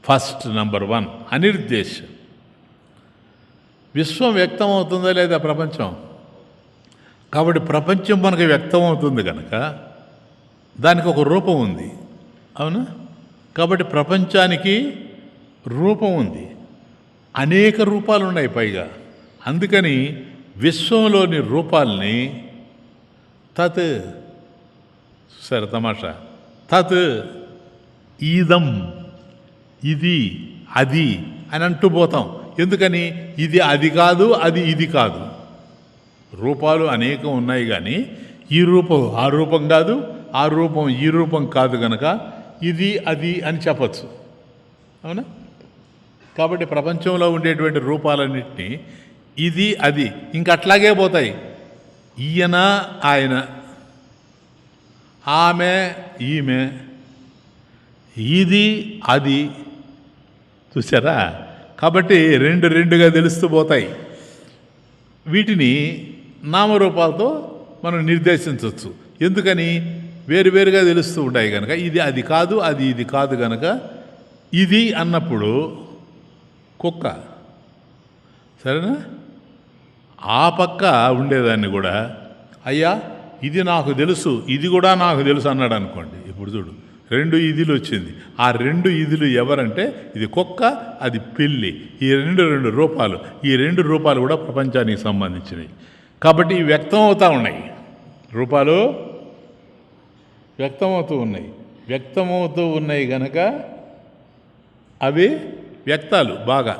First number 1 అనిర్దేశం. విశ్వం వ్యక్తం అవుతుందా లేదా? ప్రపంచం. కాబట్టి ప్రపంచం మనకు వ్యక్తం అవుతుంది కనుక దానికి ఒక రూపం ఉంది, అవునా? కాబట్టి ప్రపంచానికి రూపం ఉంది, అనేక రూపాలు ఉన్నాయి పైగా. అందుకని విశ్వంలోని రూపాల్ని తత్, సరే తమాషా, తత్ ఈదం, ఇది అది అని అంటూ పోతాం. ఎందుకని? ఇది అది కాదు, అది ఇది కాదు. రూపాలు అనేకం ఉన్నాయి కానీ ఈ రూపం ఆ రూపం కాదు, ఆ రూపం ఈ రూపం కాదు కనుక ఇది అది అని చెప్పచ్చు, అవునా? కాబట్టి ప్రపంచంలో ఉండేటువంటి రూపాలన్నింటినీ ఇది అది ఇంకట్లాగే పోతాయి. ఈయన ఆయన, ఆమె ఈమె, ఇది అది, చూసారా? కాబట్టి రెండుగా తెలుస్తూ పోతాయి. వీటిని నామరూపాలతో మనం నిర్దేశించవచ్చు. ఎందుకని? వేరువేరుగా తెలుస్తూ ఉంటాయి కనుక. ఇది అది కాదు, అది ఇది కాదు కనుక ఇది అన్నప్పుడు కుక్క, సరేనా? ఆ పక్క ఉండేదాన్ని కూడా అయ్యా ఇది నాకు తెలుసు, ఇది కూడా నాకు తెలుసు అన్నాడు అనుకోండి. ఇప్పుడు చూడు, 2 ఇదిలు వచ్చింది. ఆ 2 ఇదులు ఎవరంటే ఇది కుక్క, అది పిల్లి. ఈ రెండు రూపాలు, ఈ 2 రూపాలు కూడా ప్రపంచానికి సంబంధించినవి. కాబట్టి ఇవి వ్యక్తం అవుతూ ఉన్నాయి. రూపాలు వ్యక్తమవుతూ ఉన్నాయి గనక అవి వ్యక్తాలు బాగా.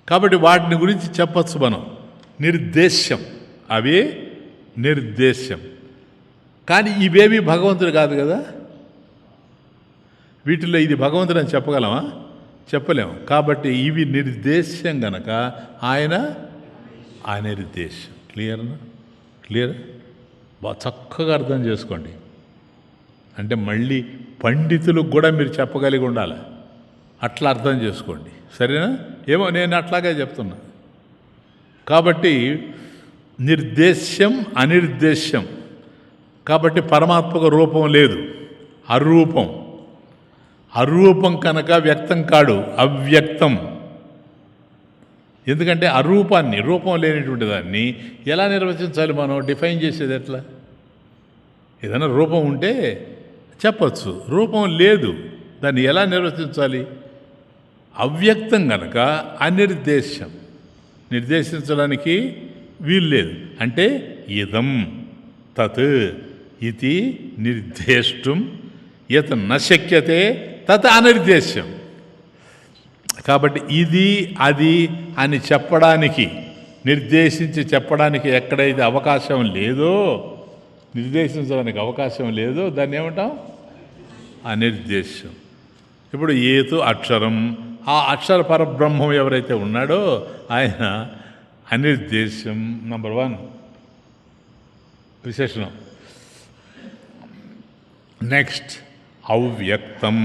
కాబట్టి వాటిని గురించి చెప్పచ్చు మనం. నిర్దేశ్యం, అవి నిర్దేశ్యం. కానీ ఇవేవి భగవంతుడు కాదు కదా. వీటిల్లో ఇది భగవంతుడు అని చెప్పగలమా? చెప్పలేము. కాబట్టి ఇవి నిర్దేశ్యం గనక ఆయన అనిర్దేశ్యం. క్లియర్? బాగా చక్కగా అర్థం చేసుకోండి. అంటే మళ్ళీ పండితులకు కూడా మీరు చెప్పగలిగి ఉండాలి. అట్లా అర్థం చేసుకోండి, సరేనా? ఏమో నేను అట్లాగే చెప్తున్నా. కాబట్టి నిర్దేశ్యం అనిర్దేశ్యం. కాబట్టి పరమాత్మకు రూపం లేదు, అరూపం కనుక వ్యక్తం కాడు, అవ్యక్తం. ఎందుకంటే అరూపాన్ని, రూపం లేనిటువంటి దాన్ని ఎలా నిర్వచించాలి? మనం డిఫైన్ చేసేది ఎట్లా? ఏదైనా రూపం ఉంటే చెప్పచ్చు, రూపం లేదు, దాన్ని ఎలా నిర్వచించాలి? అవ్యక్తం కనుక అనిర్దేశ్యం, నిర్దేశించడానికి వీలు లేదు. అంటే ఇదం తత్ ఇది నిర్దేష్టం యత్ నశక్యతే తత్ అనిర్దేశ్యం. కాబట్టి ఇది అది అని చెప్పడానికి, నిర్దేశించి చెప్పడానికి ఎక్కడైతే అవకాశం లేదో, నిర్దేశించడానికి అవకాశం లేదో దాన్ని ఏమంటాం? అనిర్దేశ్యం. ఇప్పుడు ఏతు అక్షరం, ఆ అక్షర పరబ్రహ్మం ఎవరైతే ఉన్నాడో ఆయన అనిర్దేశ్యం. నంబర్ 1 విశేషణం. నెక్స్ట్ అవ్యక్తం.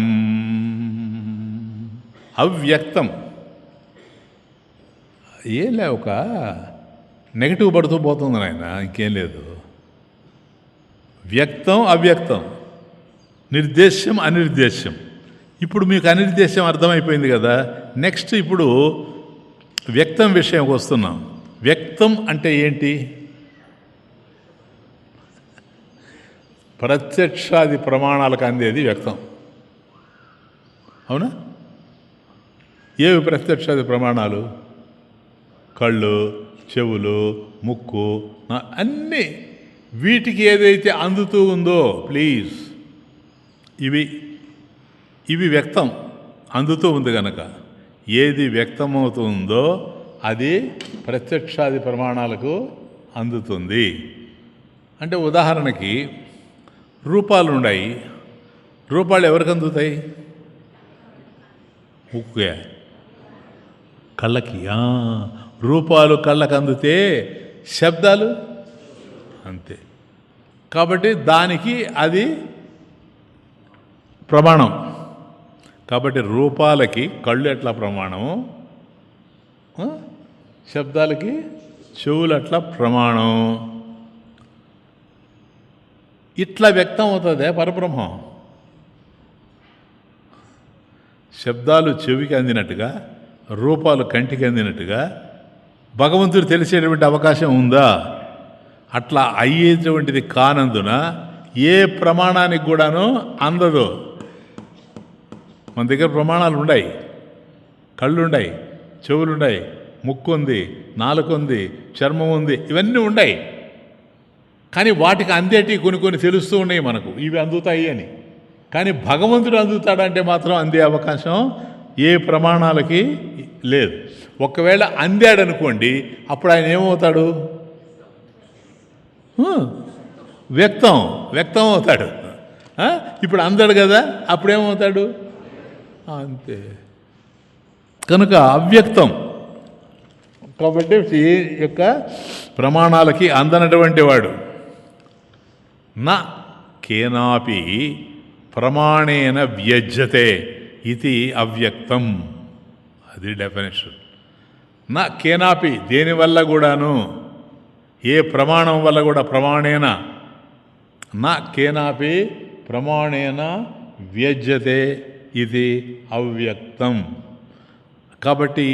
ఏం లే, ఒక నెగటివ్ పడుతూ పోతుంది నాయన, ఇంకేం లేదు. వ్యక్తం అవ్యక్తం, నిర్దేశ్యం అనిర్దేశ్యం. ఇప్పుడు మీకు అనిర్దేశ్యం అర్థమైపోయింది కదా. నెక్స్ట్ ఇప్పుడు వ్యక్తం విషయంకి వస్తున్నాం. వ్యక్తం అంటే ఏంటి? ప్రత్యక్షాది ప్రమాణాలకు అందేది వ్యక్తం. అవునా? ఏవి ప్రత్యక్షాది ప్రమాణాలు? కళ్ళు, చెవులు, ముక్కు, అన్నీ. వీటికి ఏదైతే అందుతూ ఉందో ప్లీజ్, ఇవి వ్యక్తం అందుతూ ఉంది కనుక ఏది వ్యక్తమవుతుందో అది ప్రత్యక్షాది ప్రమాణాలకు అందుతుంది. అంటే ఉదాహరణకి రూపాలు ఉన్నాయి. రూపాలు ఎవరికి అందుతాయి? ముక్కుకే, కళ్ళకి. రూపాలు కళ్ళకు అందుతే శబ్దాలు అంతే. కాబట్టి దానికి అది ప్రమాణం. కాబట్టి రూపాలకి కళ్ళు ఎట్లా ప్రమాణము, శబ్దాలకి చెవులు అట్లా ప్రమాణం. ఇట్లా వ్యక్తం అవుతుంది పరబ్రహ్మం. శబ్దాలు చెవికి అందినట్టుగా, రూపాలు కంటికి అందినట్టుగా భగవంతుడు తెలిసేటువంటి అవకాశం ఉందా? అట్లా అయ్యేటువంటిది కానందున ఏ ప్రమాణానికి కూడాను అందదు. మన దగ్గర ప్రమాణాలు ఉన్నాయి. కళ్ళున్నాయి, చెవులున్నాయి, ముక్కు ఉంది, నాలుక ఉంది, చర్మం ఉంది, ఇవన్నీ ఉన్నాయి. కానీ వాటికి అందేటి కొన్ని తెలుస్తూ ఉన్నాయి మనకు, ఇవి అందుతాయి అని. కానీ భగవంతుడు అందుతాడంటే మాత్రం అందే అవకాశం ఏ ప్రమాణాలకి లేదు. ఒకవేళ అందాడనుకోండి, అప్పుడు ఆయన ఏమవుతాడు? వ్యక్తం అవుతాడు. ఇప్పుడు అందాడు కదా, అప్పుడేమవుతాడు? అంతే. కనుక అవ్యక్తం. కాబట్టి ఈ యొక్క ప్రమాణాలకి అందనటువంటి వాడు. నా కేనాపి ప్రమాణేన వ్యజ్యతే ఇది అవ్యక్తం. అది డెఫినేషన్. నా కేనాపి, దేనివల్ల కూడాను, ఏ ప్రమాణం వల్ల కూడా, ప్రమాణేన, నా కేనాపి ప్రమాణేన వ్యజ్యతే ఇది అవ్యక్తం. కాబట్టి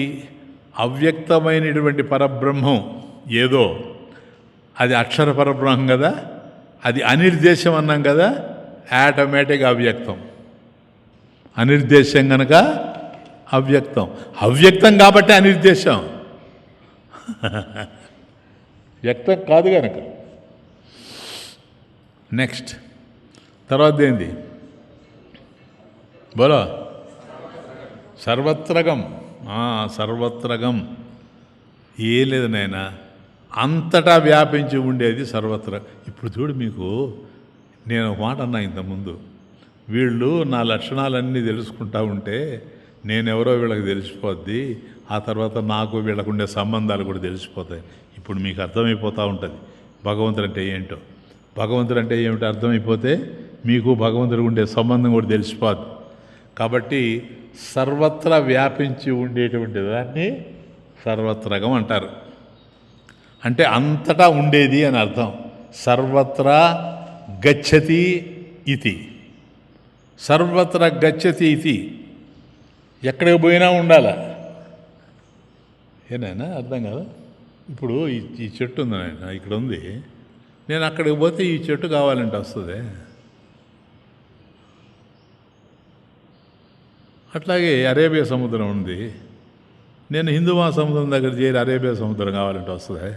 అవ్యక్తమైనటువంటి పరబ్రహ్మం ఏదో, అది అక్షర పరబ్రహ్మం కదా, అది అనిర్దేశం అన్నాం కదా, ఆటోమేటిక్ అవ్యక్తం. అనిర్దేశం కనుక అవ్యక్తం. అవ్యక్తం కాబట్టి అనిర్దేశం, వ్యక్తం కాదు కనుక. నెక్స్ట్ తర్వాత ఏంది? బోలో సర్వత్రగం. సర్వత్రగం ఏ లేదు నాయన, అంతటా వ్యాపించి ఉండేది సర్వత్ర. ఇప్పుడు చూడు, మీకు నేను ఒక మాట అన్నా ఇంతకుముందు, వీళ్ళు నా లక్షణాలన్నీ తెలుసుకుంటా ఉంటే నేనెవరో వీళ్ళకి తెలిసిపోద్ది, ఆ తర్వాత నాకు వీళ్ళకు ఉండే సంబంధాలు కూడా తెలిసిపోతాయి. ఇప్పుడు మీకు అర్థమైపోతూ ఉంటుంది భగవంతుడు అంటే ఏంటో. భగవంతుడు అంటే ఏమిటో అర్థమైపోతే మీకు భగవంతుడికి ఉండే సంబంధం కూడా తెలిసిపోద్ది. కాబట్టి సర్వత్రా వ్యాపించి ఉండేటువంటి దాన్ని సర్వత్రగం అంటారు. అంటే అంతటా ఉండేది అని అర్థం. సర్వత్రా గచ్చతి ఇది, సర్వత్ర గచ్చతి ఇది, ఎక్కడికి పోయినా ఉండాల. ఏనాయనా అర్థం కదా? ఇప్పుడు ఈ చెట్టు ఉంది నాయన, ఇక్కడ ఉంది, నేను అక్కడికి పోతే ఈ చెట్టు కావాలంటే వస్తుంది. అట్లాగే అరేబియా సముద్రం ఉంది, నేను హిందూ మహాసముద్రం దగ్గర చేరి అరేబియా సముద్రం కావాలంటే వస్తుంది.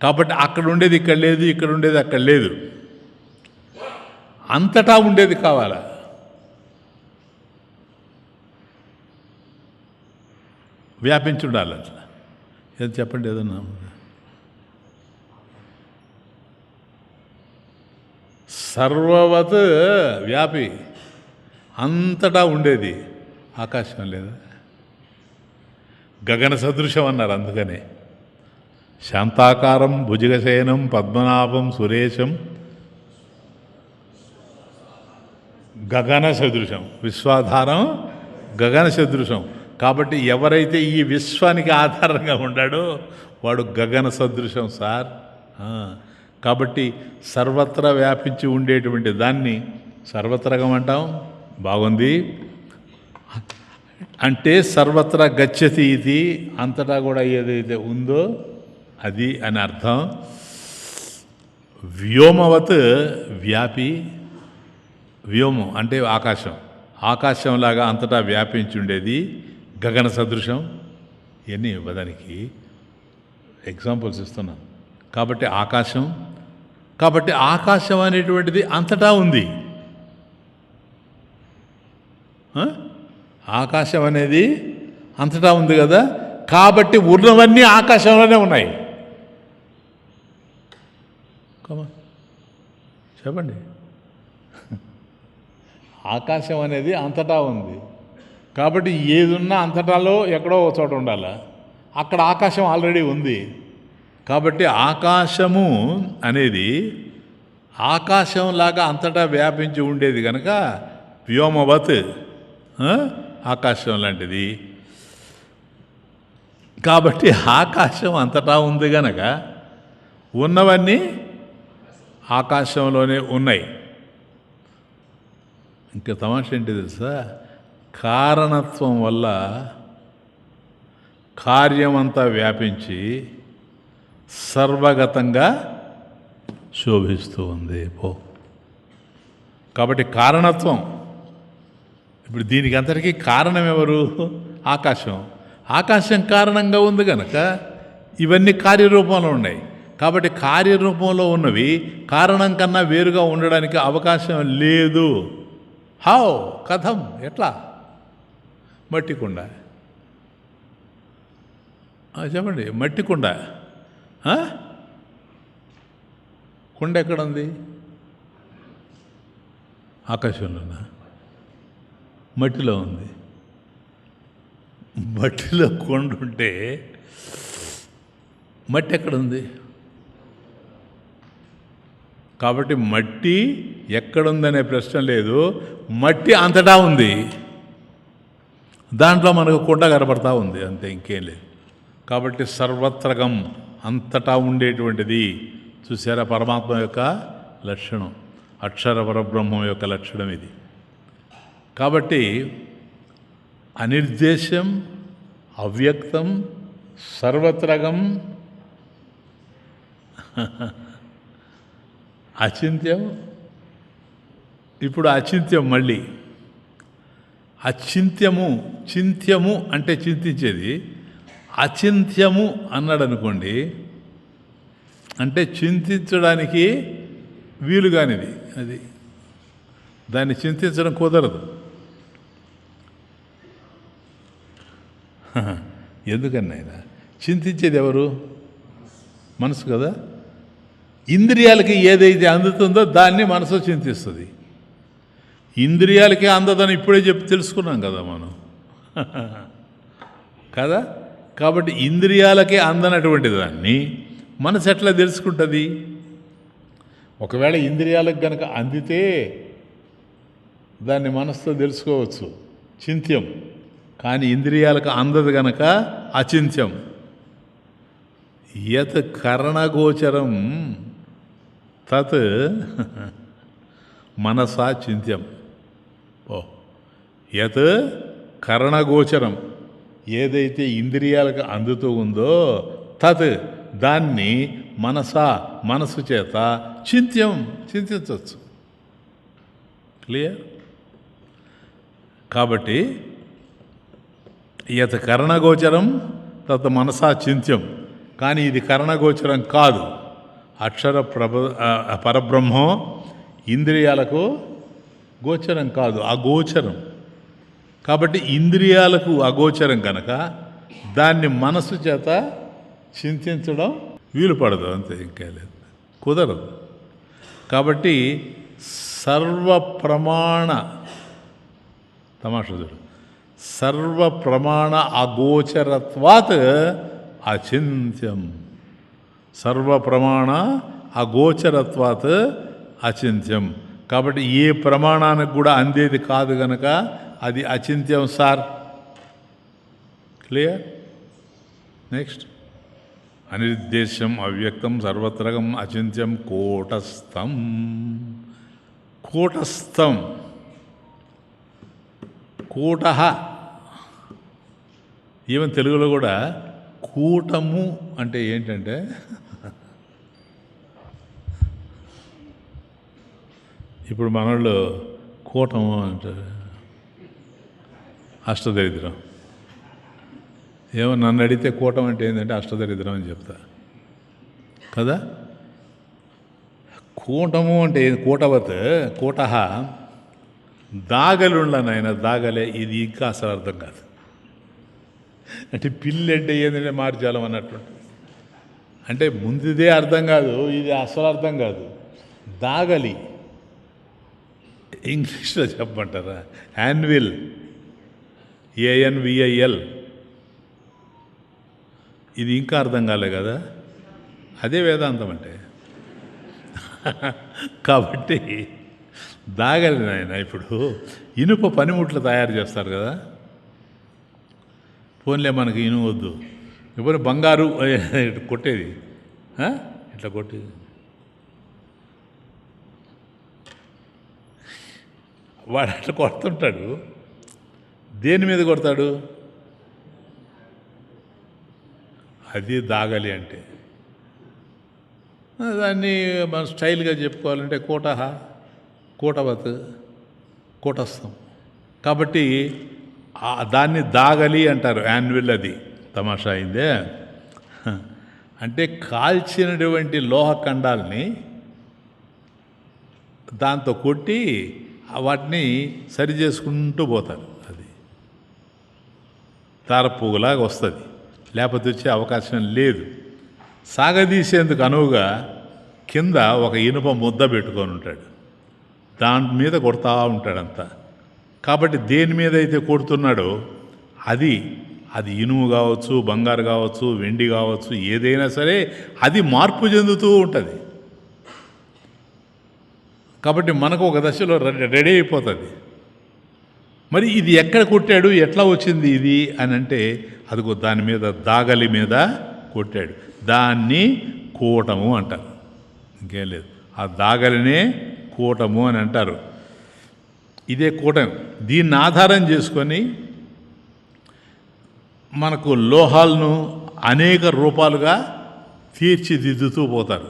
కాబట్టి అక్కడ ఉండేది ఇక్కడ లేదు, ఇక్కడ ఉండేది అక్కడ లేదు, అంతటా ఉండేది కావాలా. వ్యాపించి ఉండాలి అట్లా. ఏదో చెప్పండి ఏదన్నా. సర్వవత్ వ్యాపి, అంతటా ఉండేది ఆకాశం లేదా? గగన సదృశం అన్నారు. అందుకనే శాంతాకారం భుజగశయనం పద్మనాభం సురేశం గగన సదృశం, విశ్వాధారం గగన సదృశం. కాబట్టి ఎవరైతే ఈ విశ్వానికి ఆధారంగా ఉన్నాడో వాడు గగన సదృశం సార్. కాబట్టి సర్వత్రా వ్యాపించి ఉండేటువంటి దాన్ని సర్వత్రగం అంటాం. బాగుంది. అంటే సర్వత్రా గచ్చతి ఇది, అంతటా కూడా ఏదైతే ఉందో అది అని అర్థం. వ్యోమవత్ వ్యాపి, వ్యోమం అంటే ఆకాశం, ఆకాశంలాగా అంతటా వ్యాపించి ఉండేది గగన సదృశం. ఇవన్నీ ఇవ్వడానికి ఎగ్జాంపుల్స్ ఇస్తున్నాను. కాబట్టి ఆకాశం, కాబట్టి ఆకాశం అనేటువంటిది అంతటా ఉంది. ఆకాశం అనేది అంతటా ఉంది కదా, కాబట్టి ఉన్నవన్నీ ఆకాశంలోనే ఉన్నాయి. చెప్పండి. ఆకాశం అనేది అంతటా ఉంది కాబట్టి ఏదున్నా అంతటాలో ఎక్కడో ఒక చోట ఉండాలి. అక్కడ ఆకాశం ఆల్రెడీ ఉంది. కాబట్టి ఆకాశము అనేది ఆకాశంలాగా అంతటా వ్యాపించి ఉండేది కనుక వ్యోమవత్, ఆకాశం లాంటిది. కాబట్టి ఆకాశం అంతటా ఉంది కనుక ఉన్నవన్నీ ఆకాశంలోనే ఉన్నాయి. ఇంకా తమాషా ఏంటి తెలుసా? కారణత్వం వల్ల కార్యమంతా వ్యాపించి సర్వగతంగా శోభిస్తూ ఉంది. కాబట్టి కారణత్వం, ఇప్పుడు దీనికి అంతటికీ కారణం ఎవరు? ఆకాశం. ఆకాశం కారణంగా ఉంది కనుక ఇవన్నీ కార్యరూపంలో ఉన్నాయి. కాబట్టి కార్యరూపంలో ఉన్నవి కారణం కన్నా వేరుగా ఉండడానికి అవకాశం లేదు. హౌ? కథం? ఎట్లా? మట్టి కుండ చెప్పండి. మట్టి కుండ, కుండ ఎక్కడుంది? ఆకాశంలోనా? మట్టిలో ఉంది. మట్టిలో కుండ ఉంటే మట్టి ఎక్కడుంది? కాబట్టి మట్టి ఎక్కడుందనే ప్రశ్న లేదు, మట్టి అంతటా ఉంది. దాంట్లో మనకు కుండ కనపడతా ఉంది, అంతే, ఇంకేం లేదు. కాబట్టి సర్వత్రగం, అంతటా ఉండేటువంటిది. చూసారా పరమాత్మ యొక్క లక్షణం, అక్షర పరబ్రహ్మం యొక్క లక్షణం ఇది. కాబట్టి అనిర్దేశం, అవ్యక్తం, సర్వత్రగం, అచింత్యం. ఇప్పుడు అచింత్యం మళ్ళీ అచింత్యము. చింత్యము అంటే చింతించేది. అచింత్యము అన్నాడు అనుకోండి, అంటే చింతించడానికి వీలుగానిది. అది దాన్ని చింతించడం కుదరదు. ఎందుకన్నా ఆయన చింతించేది ఎవరు? మనసు కదా. ఇంద్రియాలకి ఏదైతే అందుతుందో దాన్ని మనసు చింతిస్తుంది. ఇంద్రియాలకి అందదని ఇప్పుడే తెలుసుకున్నాం కదా మనం కదా. కాబట్టి ఇంద్రియాలకే అందనటువంటి దాన్ని మనసు ఎట్లా తెలుసుకుంటుంది? ఒకవేళ ఇంద్రియాలకు కనుక అందితే దాన్ని మనసుతో తెలుసుకోవచ్చు, చింత్యం. కానీ ఇంద్రియాలకు అందదు గనక అచింత్యం. యత్ కర్ణగోచరం తత్ మనసా చింత్యం. ఓ యత్ కర్ణగోచరం, ఏదైతే ఇంద్రియాలకు అందుతూ ఉందో తత్ దాన్ని మనసు చేత చింతించవచ్చు. క్లియర్? కాబట్టి యత్ కర్ణగోచరం తత్ మనసా చింత్యం. కానీ ఇది కర్ణగోచరం కాదు. పరబ్రహ్మం ఇంద్రియాలకు గోచరం కాదు, అగోచరం. కాబట్టి ఇంద్రియాలకు అగోచరం కనుక దాన్ని మనసు చేత చింతించడం వీలు పడదు. అంతే, ఇంకా లేదు, కుదరదు. కాబట్టి సర్వప్రమాణ తమాషుడు సర్వప్రమాణ అగోచరత్వాత్ అచింత్యం. సర్వప్రమాణ అగోచరత్వాత్ అచింత్యం. కాబట్టి ఏ ప్రమాణానికి కూడా అందేది కాదు గనక అది అచింత్యం సార్. క్లియర్? నెక్స్ట్, అనిర్దేశ్యం అవ్యక్తం సర్వత్రకం అచింత్యం కూటస్థం. కూటస్థం, కూట, ఈవెన్ తెలుగులో కూడా కూటము అంటే ఏంటంటే ఇప్పుడు మనోళ్ళు కూటము అంటారు, అష్టదరిద్రం. ఏమో నన్ను అడిగితే కూటం అంటే ఏంటంటే అష్టదరిద్రం అని చెప్తా కదా. కూటము అంటే కూటవత్ కూట దాగలుండనైనా దాగలే. ఇది ఇంకా అసలు అర్థం కాదు. అంటే పిల్లి అంటే ఏంటంటే మార్జాలం అన్నట్టు. అంటే ముందుదే అర్థం కాదు, ఇది అసలు అర్థం కాదు. దాగలి ఇంగ్లీష్లో చెప్పమంటారా? Anvil, ANVIL. ఇది ఇంకా అర్థం కాలే కదా. అదే వేదాంతం అంటే. కాబట్టి దాగలి నాయన. ఇప్పుడు ఇనుప పనిముట్లు తయారు చేస్తారు కదా. ఫోన్లే మనకి ఇనుము వద్దు, ఇప్పుడు బంగారు కొట్టేది ఇట్లా కొట్టేది. వాడు అట్లా కొడుతుంటాడు. దేని మీద కొడతాడు? అది దాగలి అంటే. దాన్ని మనం స్టైల్గా చెప్పుకోవాలంటే కూటవత్, కూటస్థం. కాబట్టి దాన్ని దాగలి అంటారు. యాన్విల్ అది తమాషా అయిందే. అంటే కాల్చినటువంటి లోహఖండాల్ని దాంతో కొట్టి వాటిని సరి చేసుకుంటూ పోతారు. అది తారపుగులాగా వస్తుంది, లేకపోతే వచ్చే అవకాశం లేదు. సాగదీసేందుకు అనువుగా కింద ఒక ఇనుప ముద్ద పెట్టుకొని ఉంటాడు, దాని మీద కొడతా ఉంటాడంతా. కాబట్టి దేని మీద అయితే కొడుతున్నాడో అది ఇనుము కావచ్చు, బంగారు కావచ్చు, వెండి కావచ్చు, ఏదైనా సరే అది మార్పు చెందుతూ ఉంటుంది. కాబట్టి మనకు ఒక దశలో రెడీ అయిపోతుంది. మరి ఇది ఎక్కడ కొట్టాడు, ఎట్లా వచ్చింది ఇది అని అంటే అదిగో దాని మీద దాగలి మీద కొట్టాడు. దాన్ని కూటము అంటారు. ఇంకేం లేదు, ఆ దాగలినే కూటము అని అంటారు. ఇదే కూటం. దీన్ని ఆధారం చేసుకొని మనకు లోహాలను అనేక రూపాలుగా తీర్చిదిద్దుతూ పోతారు.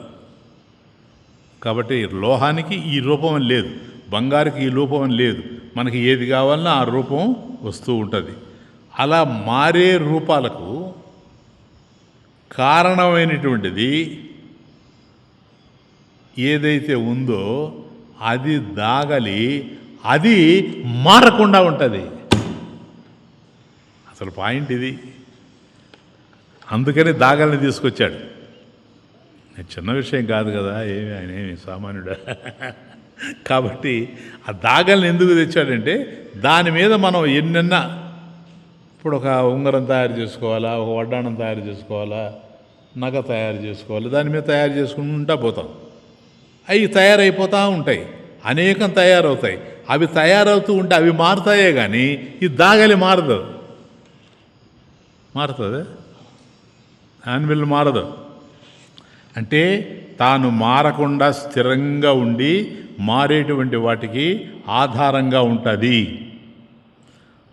కాబట్టి లోహానికి ఈ రూపం అని లేదు, బంగారుకి ఈ రూపం అని లేదు. మనకి ఏది కావాలన్నా ఆ రూపం వస్తూ ఉంటుంది. అలా మారే రూపాలకు కారణమైనటువంటిది ఏదైతే ఉందో అది దాగలి, అది మారకుండా ఉంటుంది. అసలు పాయింట్ ఇది. అందుకని దాగల్ని తీసుకొచ్చాడు. చిన్న విషయం కాదు కదా, ఆయన ఏమి సామాన్యుడా. కాబట్టి ఆ దాగల్ని ఎందుకు తెచ్చాడంటే దాని మీద మనం ఎన్నెన్నా, ఇప్పుడు ఒక ఉంగరం తయారు చేసుకోవాలా, ఒక వడ్డాణం తయారు చేసుకోవాలా, నగ తయారు చేసుకోవాలి, దాని మీద తయారు చేసుకుంటూ పోతాం. అవి తయారైపోతూ ఉంటాయి, అనేకం తయారవుతాయి. అవి తయారవుతూ ఉంటే అవి మారుతాయే కానీ ఈ దాగలి మారదు. మారుతుంది, యాన్విల్ మారదు. అంటే తాను మారకుండా స్థిరంగా ఉండి మారేటువంటి వాటికి ఆధారంగా ఉంటుంది.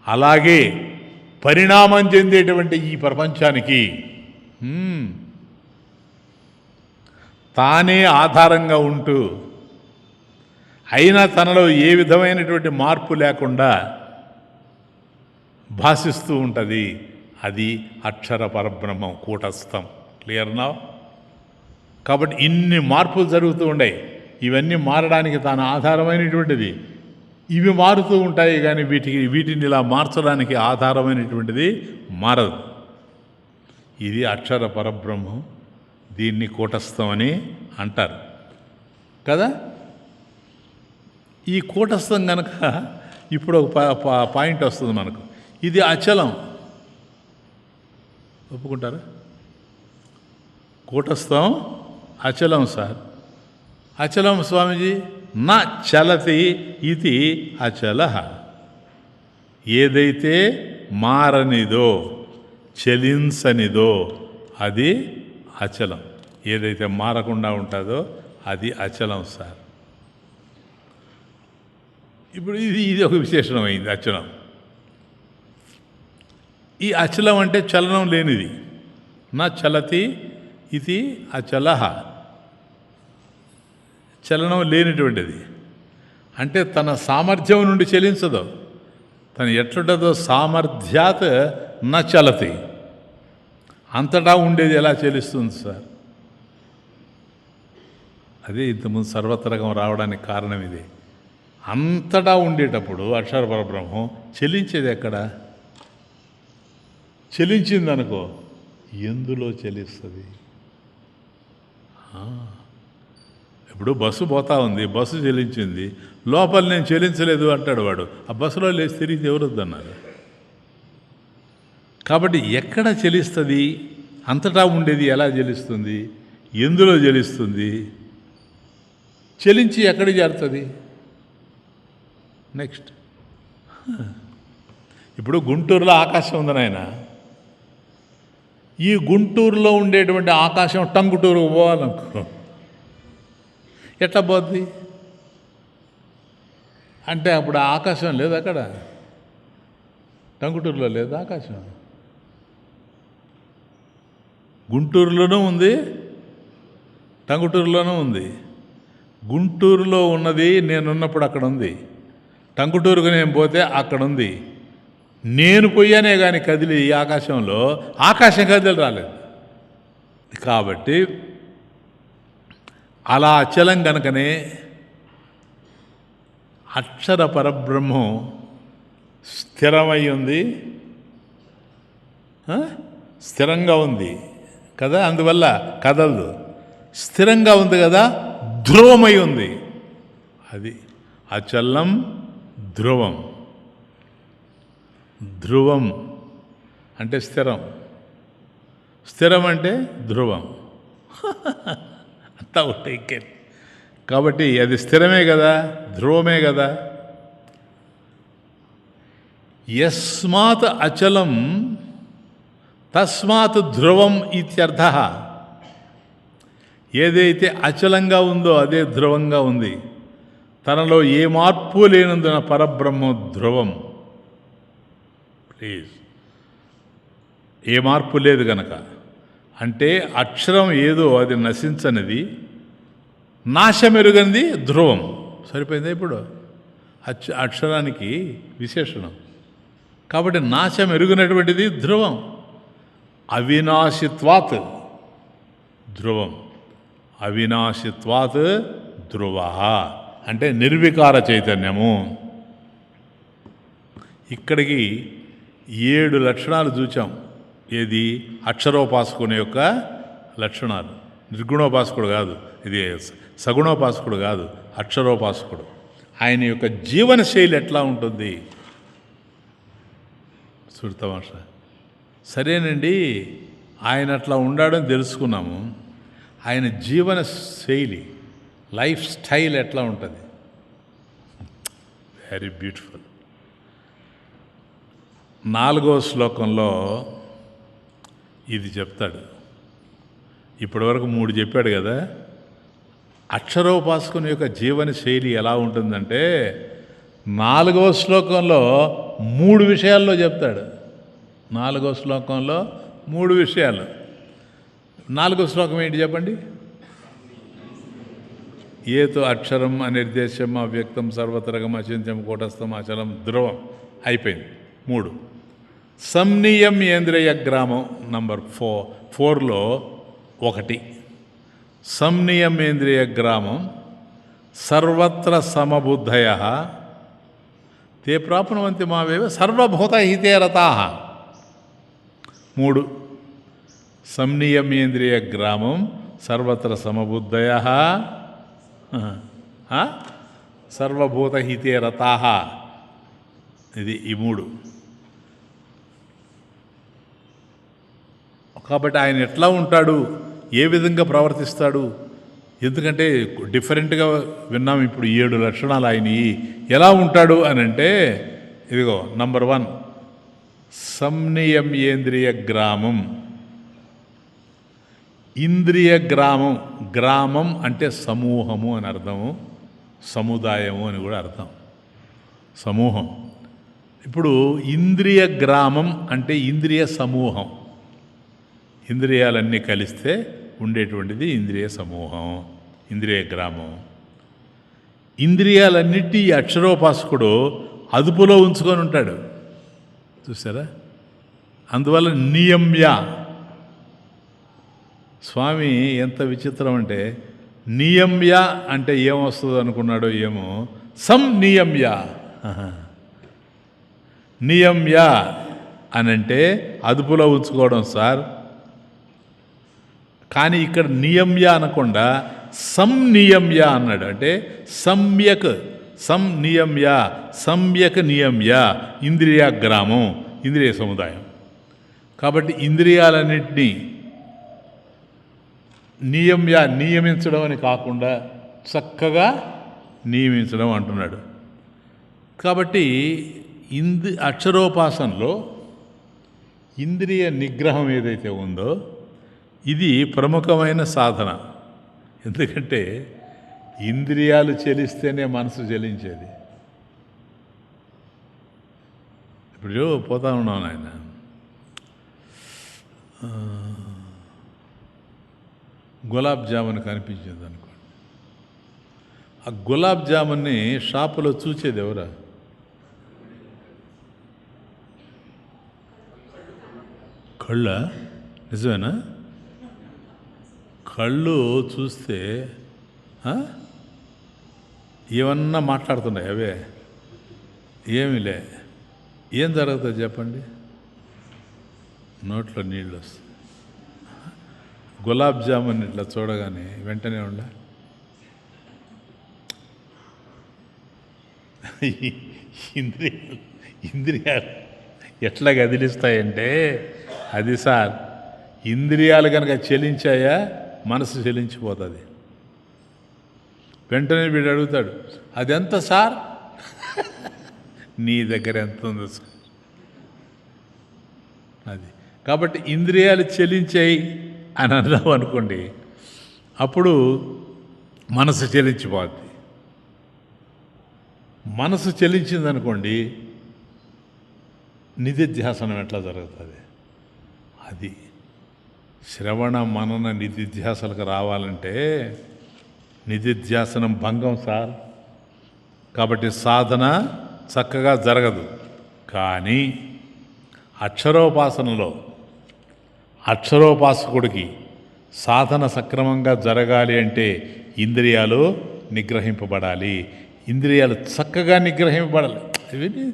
అలాగే పరిణామం చెందేటువంటి ఈ ప్రపంచానికి తానే ఆధారంగా ఉంటూ అయినా తనలో ఏ విధమైనటువంటి మార్పు లేకుండా భాషిస్తూ ఉంటుంది. అది అక్షర పరబ్రహ్మం, కూటస్థం. క్లియర్ నా? కాబట్టి ఇన్ని మార్పులు జరుగుతూ ఉన్నాయి. ఇవన్నీ మారడానికి తాను ఆధారమైనటువంటిది. ఇవి మారుతూ ఉంటాయి కానీ వీటిని ఇలా మార్చడానికి ఆధారమైనటువంటిది మారదు. ఇది అక్షర పరబ్రహ్మం. దీన్ని కూటస్థం అని అంటారు కదా. ఈ కూటస్థం కనుక ఇప్పుడు ఒక పాయింట్ వస్తుంది మనకు. ఇది అచలం, ఒప్పుకుంటారా? కూటస్థం అచలం సార్. అచలం స్వామీజీ, నా చలతి ఇది అచల. ఏదైతే మారనిదో, చలించనిదో అది అచలం. ఏదైతే మారకుండా ఉంటుందో అది అచలం సార్. ఇప్పుడు ఇది ఒక విశేషణమైంది అచలం. ఈ అచలం అంటే చలనం లేనిది. నా చలతి ఇది అచల, చలనం లేనిటువంటిది. అంటే తన సామర్థ్యం నుండి చలించదు. తను ఎట్లుంటుందో సామర్థ్యాత్ నా చలతి. అంతటా ఉండేది ఎలా చెల్లిస్తుంది సార్? అదే ఇంతకుముందు సర్వత్రకం రావడానికి కారణం ఇది. అంతటా ఉండేటప్పుడు అక్షర పరబ్రహ్మం చెల్లించేది ఎక్కడ? చెల్లించిందనుకో, ఎందులో చెల్లిస్తుంది? ఇప్పుడు బస్సు పోతా ఉంది, బస్సు చెల్లించింది, లోపల నేను చెల్లించలేదు అంటాడు వాడు. ఆ బస్సులో లేచి తిరిగితే ఎవరు వద్దన్నారు? కాబట్టి ఎక్కడ చెల్లిస్తుంది? అంతటా ఉండేది ఎలా చెల్లిస్తుంది? ఎందులో చెల్లిస్తుంది? చెల్లించి ఎక్కడికి చేరుతుంది? నెక్స్ట్, ఇప్పుడు గుంటూరులో ఆకాశం ఉంది నాయన. ఈ గుంటూరులో ఉండేటువంటి ఆకాశం టంగుటూరుకు పోవాలనుకో, ఎట్లా పోద్ది? అంటే అప్పుడు ఆకాశం లేదు అక్కడ, టంగుటూరులో లేదు ఆకాశం. గుంటూరులోనూ ఉంది, టంగుటూరులోనూ ఉంది. గుంటూరులో ఉన్నది నేనున్నప్పుడు అక్కడ ఉంది, టంగుటూరుకు నేను పోతే అక్కడ ఉంది. నేను పోయానే కానీ కదిలి ఈ ఆకాశంలో ఆకాశం కదిలి రాలేదు. కాబట్టి అలా అచలం కనుకనే అక్షర పరబ్రహ్మం స్థిరమై ఉంది, స్థిరంగా ఉంది కదా, అందువల్ల కదలదు. స్థిరంగా ఉంది కదా, ధ్రువమై ఉంది. అది అచలం ధ్రువం. ధ్రువం అంటే స్థిరం, స్థిరం అంటే ధ్రువం. అంతా ఒకటే. కాబట్టి అది స్థిరమే కదా, ధ్రువమే కదా. యస్మాత్ అచలం తస్మాత్ ధ్రువం ఇత్యర్థ. ఏదైతే అచలంగా ఉందో అదే ధ్రువంగా ఉంది. తనలో ఏ మార్పు లేనందున పరబ్రహ్మ ధ్రువం. ప్లీజ్, ఏ మార్పు లేదు గనక. అంటే అక్షరం ఏదో అది నశించనిది, నాశమెరుగనిది ధ్రువం. సరిపోయిందా ఇప్పుడు? అక్షరానికి విశేషణం. కాబట్టి నాశం ఎరుగినటువంటిది ధ్రువం. అవినాశిత్వాత్ ధ్రువం. అవినాశిత్వాత్ ధ్రువ అంటే నిర్వికార చైతన్యము. ఇక్కడికి 7 లక్షణాలు చూచాం. ఏది? అక్షరోపాసకుని యొక్క లక్షణాలు. నిర్గుణోపాసకుడు కాదు, ఇది సగుణోపాసకుడు కాదు, అక్షరోపాసకుడు. ఆయన యొక్క జీవన శైలి ఎట్లా ఉంటుంది సురతమాష. సరేనండి, ఆయన అట్లా ఉండాడని తెలుసుకున్నాము. ఆయన జీవన శైలి, లైఫ్ స్టైల్ ఎట్లా ఉంటుంది? Very beautiful. 4వ శ్లోకంలో ఇది చెప్తాడు. ఇప్పటివరకు 3 చెప్పాడు కదా. అక్షరోపాసకుని యొక్క జీవన శైలి ఎలా ఉంటుందంటే 4వ శ్లోకంలో 3 విషయాల్లో చెప్తాడు. 4వ శ్లోకంలో 3 విషయాలు. 4వ శ్లోకం ఏంటి చెప్పండి? ఏతో అక్షరం అనిర్దేశం అవ్యక్తం సర్వతరగం అచింత్యం కూటస్థం అచలం ధ్రువం. అయిపోయింది 3. సంనియం ఏంద్రియ గ్రామం నంబర్ 4లో 1. సంనియమేంద్రియ గ్రామం సర్వత్ర సమబుద్ధయ తే ప్రాప్నువంతి మావేవ సర్వభూతహితే రతాః. 3. సంనియమేంద్రియ గ్రామం సర్వత్ర సమబుద్ధయ సర్వభూతహితే రతాః. ఇది ఈ 3. కాబట్టి ఆయన ఎట్లా ఉంటాడు, ఏ విధంగా ప్రవర్తిస్తాడు? ఎందుకంటే డిఫరెంట్గా విన్నాం ఇప్పుడు 7 లక్షణాలు ఆయన ఎలా ఉంటాడు అని అంటే, ఇదిగో నంబర్ 1 సంనియమ్యేంద్రియ గ్రామం. ఇంద్రియ గ్రామం, గ్రామం అంటే సమూహము అని అర్థము, సముదాయము అని కూడా అర్థం, సమూహం. ఇప్పుడు ఇంద్రియ గ్రామం అంటే ఇంద్రియ సమూహం. ఇంద్రియాలన్నీ కలిస్తే ఉండేటువంటిది ఇంద్రియ సమూహం, ఇంద్రియ గ్రామం. ఇంద్రియాలన్నిటి అక్షరోపాసకుడు అదుపులో ఉంచుకొని ఉంటాడు. చూసారా? అందువల్ల నియమ్య. స్వామి ఎంత విచిత్రం అంటే, నియమ్య అంటే ఏమొస్తుంది అనుకున్నాడో ఏమో, సంనియమ్య. నియమ్య అనంటే అదుపులో ఉంచుకోవడం సార్. కానీ ఇక్కడ నియమ్య అనకుండా సంనియమ్య అన్నాడు. అంటే సమ్యక్, సంనియమ్య, సమ్యక్ నియమ్య, ఇంద్రియ గ్రామం, ఇంద్రియ సముదాయం. కాబట్టి ఇంద్రియాలన్నింటినీ నియమించడం అని కాకుండా చక్కగా నియమించడం అంటున్నాడు. కాబట్టి అక్షరోపాసనలో ఇంద్రియ నిగ్రహం ఏదైతే ఉందో ఇది ప్రముఖమైన సాధన. ఎందుకంటే ఇంద్రియాలు చెలిస్తేనే మనసు చెలించేది. ఇప్పుడు పోతా ఉన్నాం ఆయన, గులాబ్ జామున్ కనిపించింది అనుకోండి. ఆ గులాబ్ జామున్ని షాపులో చూసేది ఎవరా? కళ్ళ? నిజమేనా? కళ్ళు చూస్తే ఏమన్నా మాట్లాడుతున్నాయి అవే? ఏమిలే. ఏం జరుగుతుంది చెప్పండి? నోట్లో నీళ్ళు వస్తాయి. గులాబ్ జామున్ ఇట్లా చూడగానే వెంటనే ఇంద్రియాలు ఎట్లా కదిలిస్తాయంటే, అది సార్, ఇంద్రియాలు కనుక చెలించాయా మనసు చెలించిపోతుంది. వెంటనే వీడు అడుగుతాడు, అదెంత సార్? నీ దగ్గర ఎంత ఉందో సార్? అది. కాబట్టి ఇంద్రియాలు చెలించాయి అని అన్నాం అనుకోండి, అప్పుడు మనసు చెలించిపోద్ది. మనసు చెలించిందనుకోండి, నిధిధ్యాసనం ఎట్లా జరుగుతుంది? అది శ్రవణ మనన నిధిధ్యాసలకు రావాలంటే నిధిధ్యాసనం భంగం సార్. కాబట్టి సాధన చక్కగా జరగదు. కానీ అక్షరోపాసకుడికి సాధన సక్రమంగా జరగాలి అంటే ఇంద్రియాలు నిగ్రహింపబడాలి. ఇంద్రియాలు చక్కగా నిగ్రహింపబడాలి. ఇవన్నీ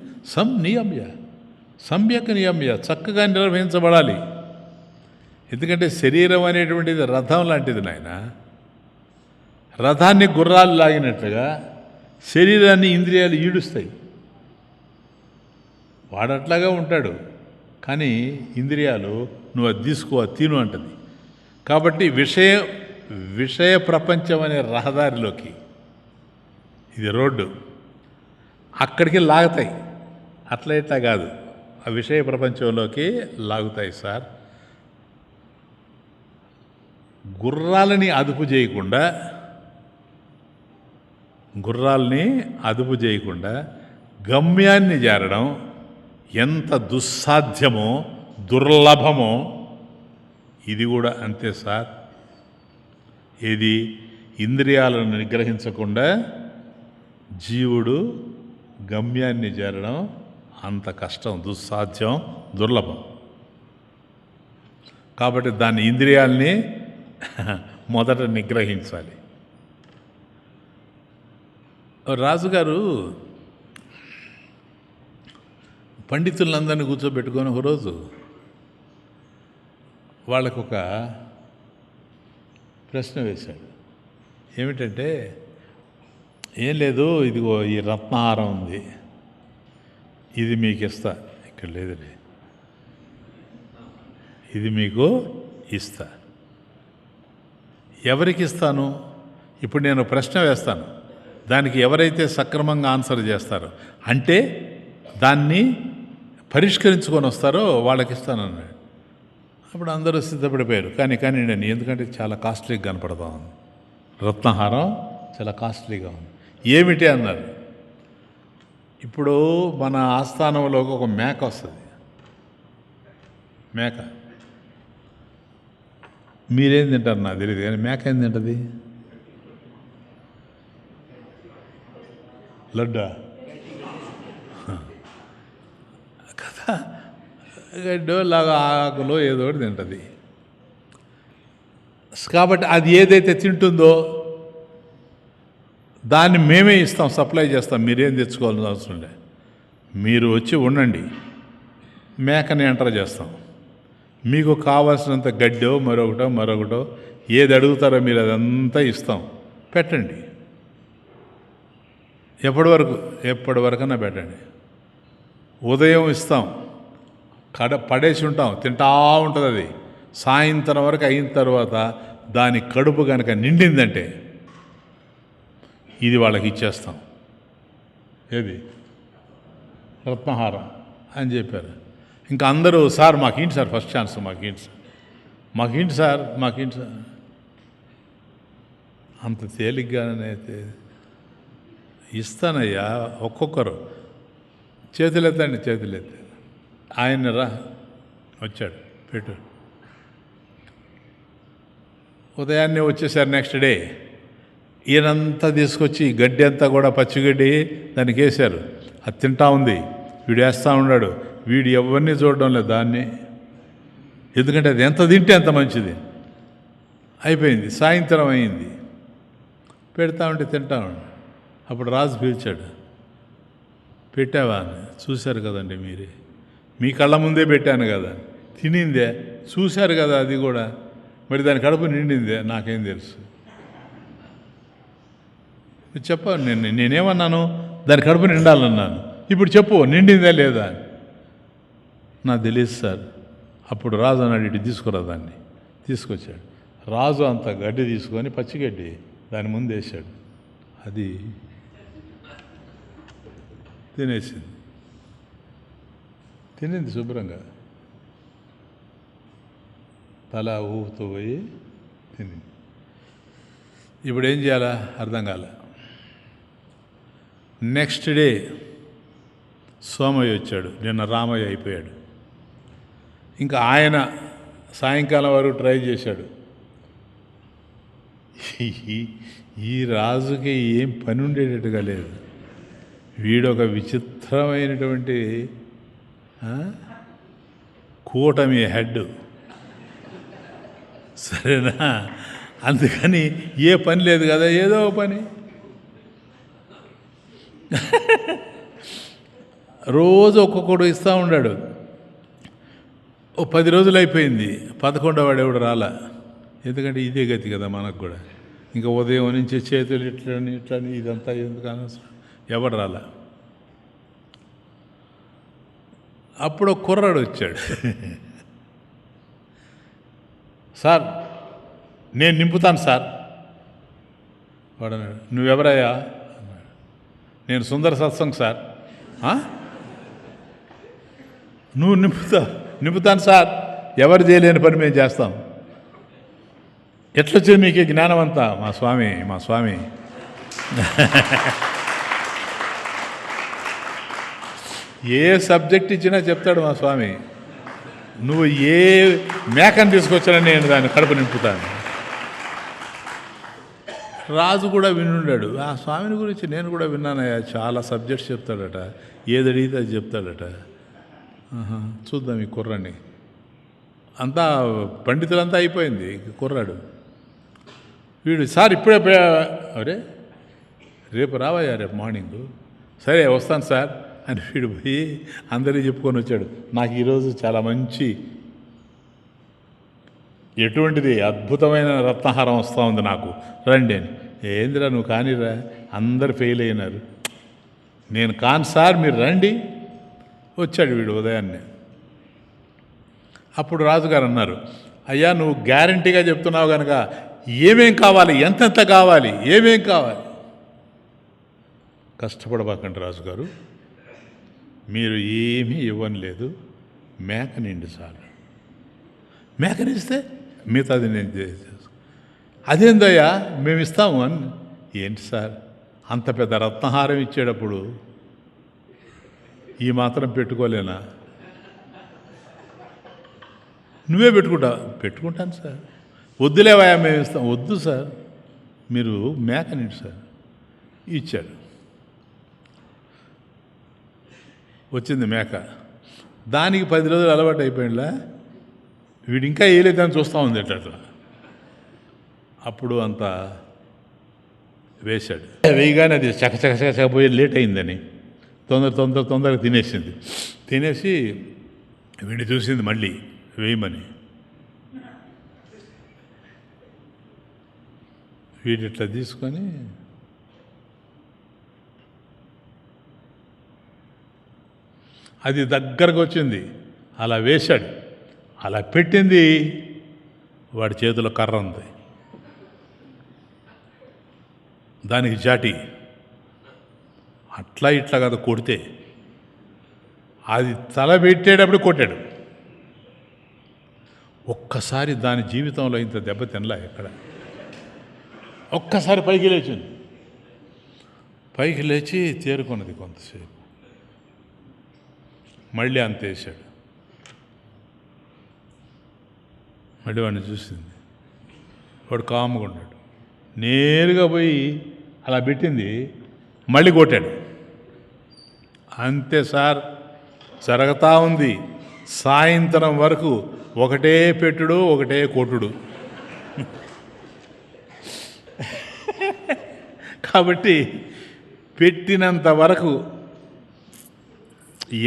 సమ్యక్ నియమ్య చక్కగా నిర్వహించబడాలి. ఎందుకంటే శరీరం అనేటువంటిది రథం లాంటిది నాయన. రథాన్ని గుర్రాలు లాగినట్లుగా శరీరాన్ని ఇంద్రియాలు ఈడుస్తాయి. వాడట్లాగా ఉంటాడు, కానీ ఇంద్రియాలు నువ్వు అది తీసుకో, అది తిను అంటది. కాబట్టి విషయ ప్రపంచం అనే రహదారిలోకి, ఇది రోడ్డు, అక్కడికి లాగుతాయి. అట్లా ఇట్లా కాదు, ఆ విషయ ప్రపంచంలోకి లాగుతాయి సార్. గుర్రాలని అదుపు చేయకుండా గమ్యాన్ని చేరడం ఎంత దుస్సాధ్యమో దుర్లభమో ఇది కూడా అంతే సార్. ఏది ఇంద్రియాలను నిగ్రహించకుండా జీవుడు గమ్యాన్ని చేరడం అంత కష్టం, దుస్సాధ్యం, దుర్లభం. కాబట్టి దాని ఇంద్రియాల్ని మొదట నిగ్రహించాలి. రాజుగారు పండితులందరినీ కూర్చోబెట్టుకొని ఒకరోజు వాళ్ళకొక ప్రశ్న వేశాడు. ఏమిటంటే, ఏం లేదు, ఇదిగో ఈ రత్నహారం ఉంది, ఇది మీకు ఇస్తా. ఇక్కడ లేదులే, ఇది మీకు ఇస్తా. ఎవరికి ఇస్తాను? ఇప్పుడు నేను ప్రశ్న వేస్తాను, దానికి ఎవరైతే సక్రమంగా ఆన్సర్ చేస్తారో, అంటే దాన్ని పరిష్కరించుకొని వస్తారో వాళ్ళకి ఇస్తానన్నాడు. అప్పుడు అందరూ సిద్ధపడిపోయారు. కానీ నేను, ఎందుకంటే చాలా కాస్ట్లీగా కనపడతా ఉంది, రత్నహారం చాలా కాస్ట్లీగా ఉంది. ఏమిటి అన్నారు. ఇప్పుడు మన ఆస్థానంలోకి ఒక మేక వస్తుంది. మేక మీరేం తింటారు నాకు తెలియదు, కానీ మేక ఏం తింటుంది? లడ్డా కదా, గడ్డో లాగా ఆకులో ఏదో ఒకటి తింటుంది. కాబట్టి అది ఏదైతే తింటుందో దాన్ని మేమే ఇస్తాం, సప్లై చేస్తాం. మీరేం తెచ్చుకోవాల్సిన అవసరం లే, మీరు వచ్చి ఉండండి, మేకని ఎంటర్ చేస్తాం. మీకు కావాల్సినంత గడ్డో మరొకటో ఏది అడుగుతారో మీరు అదంతా ఇస్తాం, పెట్టండి. ఎప్పటి వరకన్నా పెట్టండి. ఉదయం ఇస్తాం, పడేసి ఉంటాం, తింటా ఉంటుంది అది. సాయంత్రం వరకు అయిన తర్వాత దాని కడుపు కనుక నిండిందంటే ఇది వాళ్ళకి ఇచ్చేస్తాం. ఏది? రత్నహారం అని చెప్పారు. ఇంకా అందరూ, సార్ మాకేంటి సార్ ఫస్ట్ ఛాన్స్, మాకేంటి సార్. అంత తేలిగ్గానైతే ఇస్తానయ్యా. ఒక్కొక్కరు చేతులెత్తండి. ఆయన వచ్చాడు, పెట్టు. ఉదయాన్నే వచ్చేసారు. నెక్స్ట్ డే ఈయనంతా తీసుకొచ్చి గడ్డి అంతా కూడా పచ్చిగడ్డి దానికి వేశారు. అది తింటా ఉంది, వీడు వేస్తూ ఉన్నాడు. వీడు ఎవరిని చూడడం లేదు దాన్ని, ఎందుకంటే అది ఎంత తింటే అంత మంచిది. అయిపోయింది, సాయంత్రం అయింది, పెడతా ఉంటే తింటా ఉండి. అప్పుడు రాజు పిలిచాడు. పెట్టావా అని. చూశారు కదండి మీరే, మీ కళ్ళ ముందే పెట్టాను కదా. తినిందే చూశారు కదా, అది కూడా. మరి దాని కడుపు నిండిందే, నాకేం తెలుసు. చెప్పాను నేనేమన్నాను, దాని కడుపు నిండాలన్నాను. ఇప్పుడు చెప్పు, నిండిందే లేదా అని. నాకు తెలియదు సార్. అప్పుడు రాజు అన్నాడు, ఇటు తీసుకురా దాన్ని. తీసుకొచ్చాడు. రాజు అంత గడ్డి తీసుకొని, పచ్చిగడ్డి దాని ముందు వేసాడు. అది తినింది శుభ్రంగా, తల ఊపుతూ పోయి తినింది. ఇప్పుడు ఏం చేయాలా అర్థం కాల. నెక్స్ట్ డే సోమయ్య వచ్చాడు, నిన్న రామయ్య అయిపోయాడు. ఇంకా ఆయన సాయంకాలం వరకు ట్రై చేశాడు. ఈ రాజుకి ఏం పని ఉండేటట్టుగా లేదు. వీడొక విచిత్రమైనటువంటి కూటమి హెడ్, సరేనా? అందుకని ఏ పని లేదు కదా, ఏదో పని. రోజు ఒక్కొక్కడు ఇస్తూ ఉన్నాడు. ఓ 10 రోజులు అయిపోయింది, 11వ వాడు ఎవడు రాలా. ఎందుకంటే ఇదే గతి కదా మనకు కూడా. ఇంకా ఉదయం నుంచి చేతులు ఇట్లని ఇట్లని ఇదంతా ఎందుకు అనవసరం, ఎవడు రాలా. అప్పుడు ఒక కుర్రాడు వచ్చాడు. సార్ నేను నింపుతాను సార్. వాడు అన్నాడు, నువ్వెవరయ్యా అన్నాడు. నేను సుందర సత్సంగ్ సార్. నువ్వు నింపుతాను సార్, ఎవరు చేయలేని పని మేము చేస్తాం. ఎట్లొచ్చింది మీకు జ్ఞానం అంతా? మా స్వామి ఏ సబ్జెక్ట్ ఇచ్చినా చెప్తాడు మా స్వామి. నువ్వు ఏ మేకను తీసుకొచ్చినా నేను దాన్ని కడుపు నింపుతాను. రాజు కూడా వినుండాడు. ఆ స్వామిని గురించి నేను కూడా విన్నానయ్యా, చాలా సబ్జెక్ట్స్ చెప్తాడట, ఏది అడిగితే అది చెప్తాడట. చూద్దాం ఈ కుర్రాన్ని. అంతా పండితులంతా అయిపోయింది, కుర్రాడు. వీడు సార్ ఇప్పుడే, అరే రేపు రావయ్యా, రేపు మార్నింగు. సరే వస్తాను సార్ అని వీడు పోయి అందరికీ చెప్పుకొని వచ్చాడు. నాకు ఈరోజు చాలా మంచి, ఎటువంటిది అద్భుతమైన రత్నహారం వస్తూ ఉంది నాకు, రండి అని. ఏందిరా నువ్వు కానీరా, అందరు ఫెయిల్ అయినారు. నేను కాను సార్, మీరు రండి. వచ్చాడు వీడు ఉదయాన్నే. అప్పుడు రాజుగారు అన్నారు, అయ్యా నువ్వు గ్యారంటీగా చెప్తున్నావు కనుక ఏమేం కావాలి, ఎంతెంత కావాలి, ఏమేం కావాలి, కష్టపడబాకండి రాజుగారు, మీరు ఏమీ ఇవ్వలేదు, మేకనిండి చాలు. మేకనిస్తే మిగతాది నేను చేసేస్తాను. అదేందయ్యా మేము ఇస్తాము అని. ఏంటి సార్ అంత పెద్ద రత్నహారం ఇచ్చేటప్పుడు ఈ మాత్రం పెట్టుకోలేనా? నువ్వే పెట్టుకుంటాను సార్. వద్దులేవయ్యా మేము ఇస్తాం. వద్దు సార్, మీరు మేకనిండి సార్. ఇచ్చాడు. వచ్చింది మేక. దానికి 10 రోజులు అలవాటు అయిపోయిందా, వీడు ఇంకా వేయలేదని చూస్తూ ఉంది అట్లా. అప్పుడు అంత వేశాడు. వేయగానే అది చకచకచకపోయి లేట్ అయిందని తొందరగా తినేసింది. తినేసి వీడిని చూసింది మళ్ళీ వేయమని. వీడిట్లా తీసుకొని అది దగ్గరకు వచ్చింది, అలా వేశాడు. అలా పెట్టింది, వాడి చేతిలో కర్ర ఉంది, దానికి జాటి. అట్లా ఇట్లా కదా కొడితే, అది తల పెట్టేటప్పుడు కొట్టాడు. ఒక్కసారి దాని జీవితంలో ఇంత దెబ్బ తినలా ఎక్కడ. ఒక్కసారి పైకి లేచింది. పైకి లేచి తేరుకున్నది కొంతసేపు, మళ్ళీ అంత వేసాడు. మళ్ళీ వాడిని చూసింది. వాడు కామ్గా ఉన్నాడు. నేరుగా పోయి అలా పెట్టింది, మళ్ళీ కొట్టాడు. అంతే సార్, జరుగుతూ ఉంది. సాయంత్రం వరకు ఒకటే పెట్టుడు, ఒకటే కొట్టుడు. కాబట్టి పెట్టినంత వరకు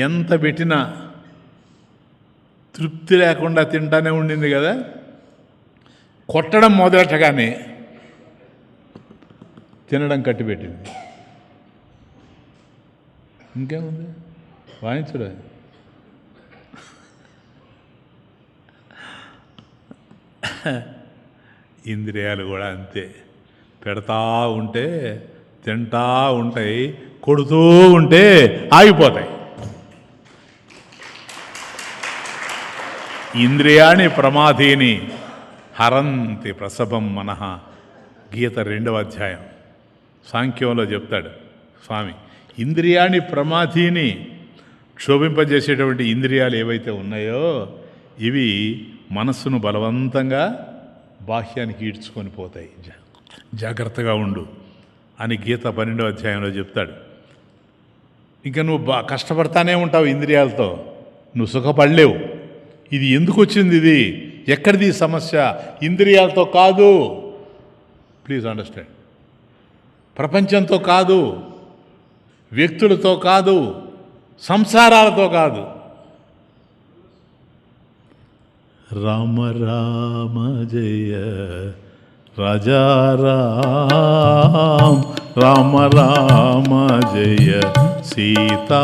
ఎంత పెట్టినా తృప్తి లేకుండా తింటానే ఉండింది కదా. కొట్టడం మొదలెట్టగానే తినడం కట్టిపెట్టింది. ఇంకేముంది, వాయించడం. ఇంద్రియాలు కూడా అంతే, పెడతా ఉంటే తింటా ఉంటాయి, కొడుతూ ఉంటే ఆగిపోతాయి. ఇంద్రియాణి ప్రమాదీని హరంతి ప్రసభం మనః. గీత 2వ అధ్యాయం సాంఖ్యంలో చెప్తాడు స్వామి. ఇంద్రియాణి ప్రమాదీని, క్షోభింపజేసేటువంటి ఇంద్రియాలు ఏవైతే ఉన్నాయో ఇవి మనస్సును బలవంతంగా బాహ్యానికి ఈడ్చుకొని పోతాయి. జాగ్రత్తగా ఉండు అని గీత 12వ అధ్యాయంలో చెప్తాడు. ఇంకా నువ్వు కష్టపడతానే ఉంటావు ఇంద్రియాలతో, నువ్వు సుఖపడలేవు. ఇది ఎందుకు వచ్చింది, ఇది ఎక్కడిది ఈ సమస్య? ఇంద్రియాలతో కాదు, ప్లీజ్ అండర్స్టాండ్. ప్రపంచంతో కాదు, వ్యక్తులతో కాదు, సంసారాలతో కాదు. రామ రామ జయ రాజా రామ, రామ రామ జయ సీతారామ,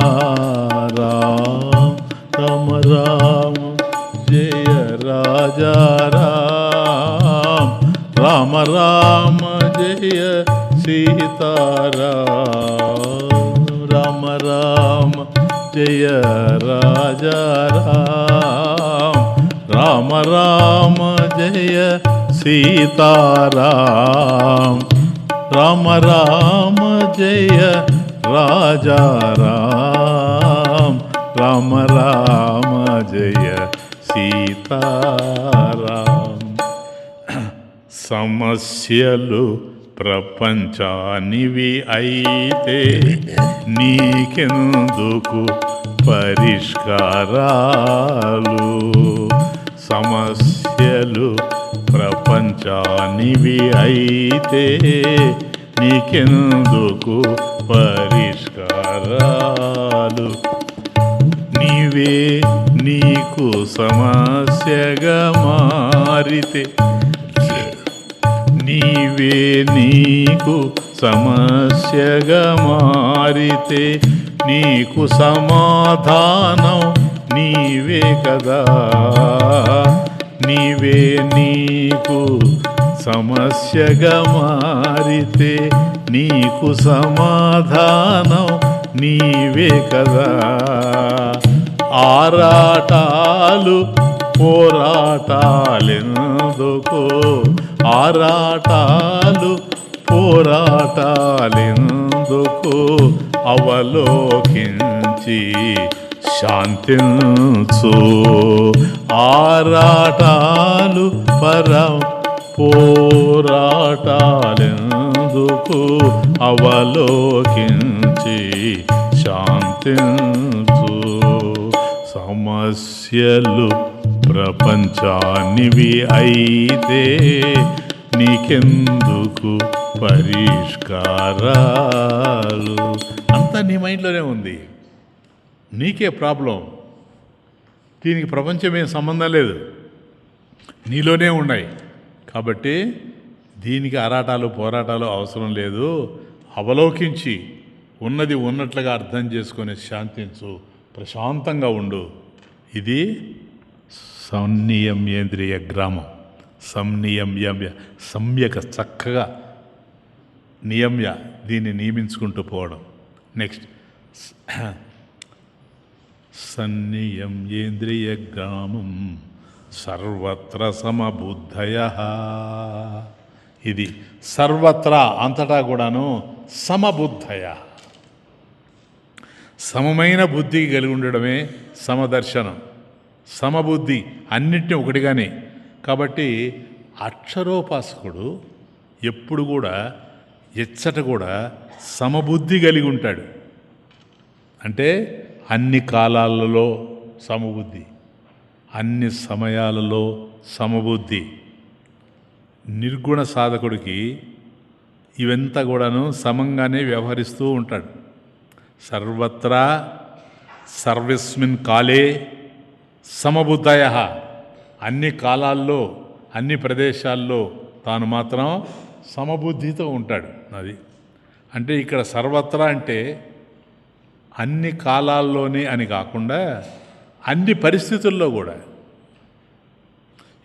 రామ రామ జయ రాజా రామ, రామ రామ జయ సీతారామ, రామ రామ జయ రాజా రామ, రామ రామ జయ సీతారామ, రామ రామ జయ రాజా రామ, రామ రామ జయ సీతారామ. సమస్యలు ప్రపంచానివి అయితే నీకెందుకు పరిష్కారాలు? సమస్యలు ప్రపంచానివి అయితే నీకెందుకు పరిష్కారాలు? నీవే నీకు సమస్యగా మారితే, నీవే నీకు సమస్యగా మారితే నీకు సమాధానం నీవే కదా. నీవే నీకు సమస్యగా మారితే నీకు సమాధానం నీవే కదా. ఆరాటాలు పోరాటాలెందుకో, ఆరాటాలు పోరాటాలెందుకో, అవలోకించి శాంతించు. ఆరాటాలు పోరాటాలెందుకు, అవలోకించి శాంతించు. సమస్యలు ప్రపంచానివి అయితే నీకెందుకు పరిష్కారాలు? అంతా నీ మైండ్లోనే ఉంది, నీకే ప్రాబ్లం. దీనికి ప్రపంచమేం సంబంధం లేదు, నీలోనే ఉన్నాయి. కాబట్టి దీనికి ఆరాటాలు పోరాటాలు అవసరం లేదు. అవలోకించి ఉన్నది ఉన్నట్లుగా అర్థం చేసుకొని శాంతించు, ప్రశాంతంగా ఉండు. ఇది సంనియమ్యేంద్రియ గ్రామం. సంనియమ్య సమ్యక, చక్కగా నియమ్య, దీన్ని నియమించుకుంటూ పోవడం. నెక్స్ట్ సంనియమ్యేంద్రియ గ్రామం సర్వత్ర సమబుద్ధయః. ఇది సర్వత్రా, అంతటా కూడాను సమబుద్ధయ, సమమైన బుద్ధికి కలిగి ఉండడమే సమదర్శనం. సమబుద్ధి అన్నింటినీ ఒకటిగానే. కాబట్టి అక్షరోపాసకుడు ఎప్పుడు కూడా ఎచ్చట కూడా సమబుద్ధి కలిగి ఉంటాడు. అంటే అన్ని కాలాలలో సమబుద్ధి, అన్ని సమయాలలో సమబుద్ధి. నిర్గుణ సాధకుడికి ఇవంతా కూడాను సమంగానే వ్యవహరిస్తూ ఉంటాడు. సర్వత్రా సర్వస్మిన్ కాలే సమబుద్ధయ, అన్ని కాలాల్లో అన్ని ప్రదేశాల్లో తాను మాత్రం సమబుద్ధితో ఉంటాడు. అది అంటే ఇక్కడ సర్వత్రా అంటే అన్ని కాలాల్లోనే అని కాకుండా అన్ని పరిస్థితుల్లో కూడా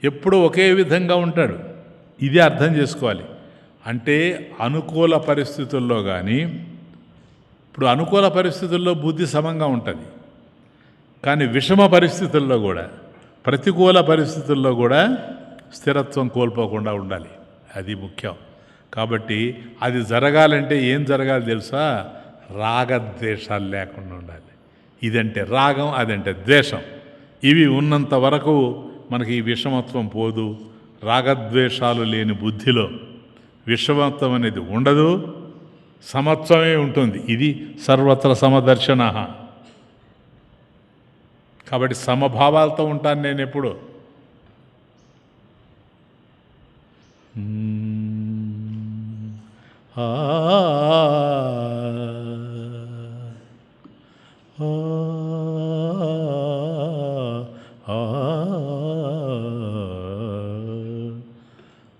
ఎప్పుడూ ఒకే విధంగా ఉంటాడు. ఇది అర్థం చేసుకోవాలి. అంటే అనుకూల పరిస్థితుల్లో కానీ, ఇప్పుడు అనుకూల పరిస్థితుల్లో బుద్ధి సమంగా ఉంటుంది, కానీ విషమ పరిస్థితుల్లో కూడా, ప్రతికూల పరిస్థితుల్లో కూడా స్థిరత్వం కోల్పోకుండా ఉండాలి. అది ముఖ్యం. కాబట్టి అది జరగాలంటే ఏం జరగాలి తెలుసా? రాగద్వేషాలు లేకుండా ఉండాలి. ఇదంటే రాగం, అదంటే ద్వేషం. ఇవి ఉన్నంత వరకు మనకి ఈ విషమత్వం పోదు. రాగద్వేషాలు లేని బుద్ధిలో విషమత్వం అనేది ఉండదు, సమత్వమే ఉంటుంది. ఇది సర్వత్ర సమదర్శన. కాబట్టి సమభావాలతో ఉంటాను నేను ఎప్పుడు.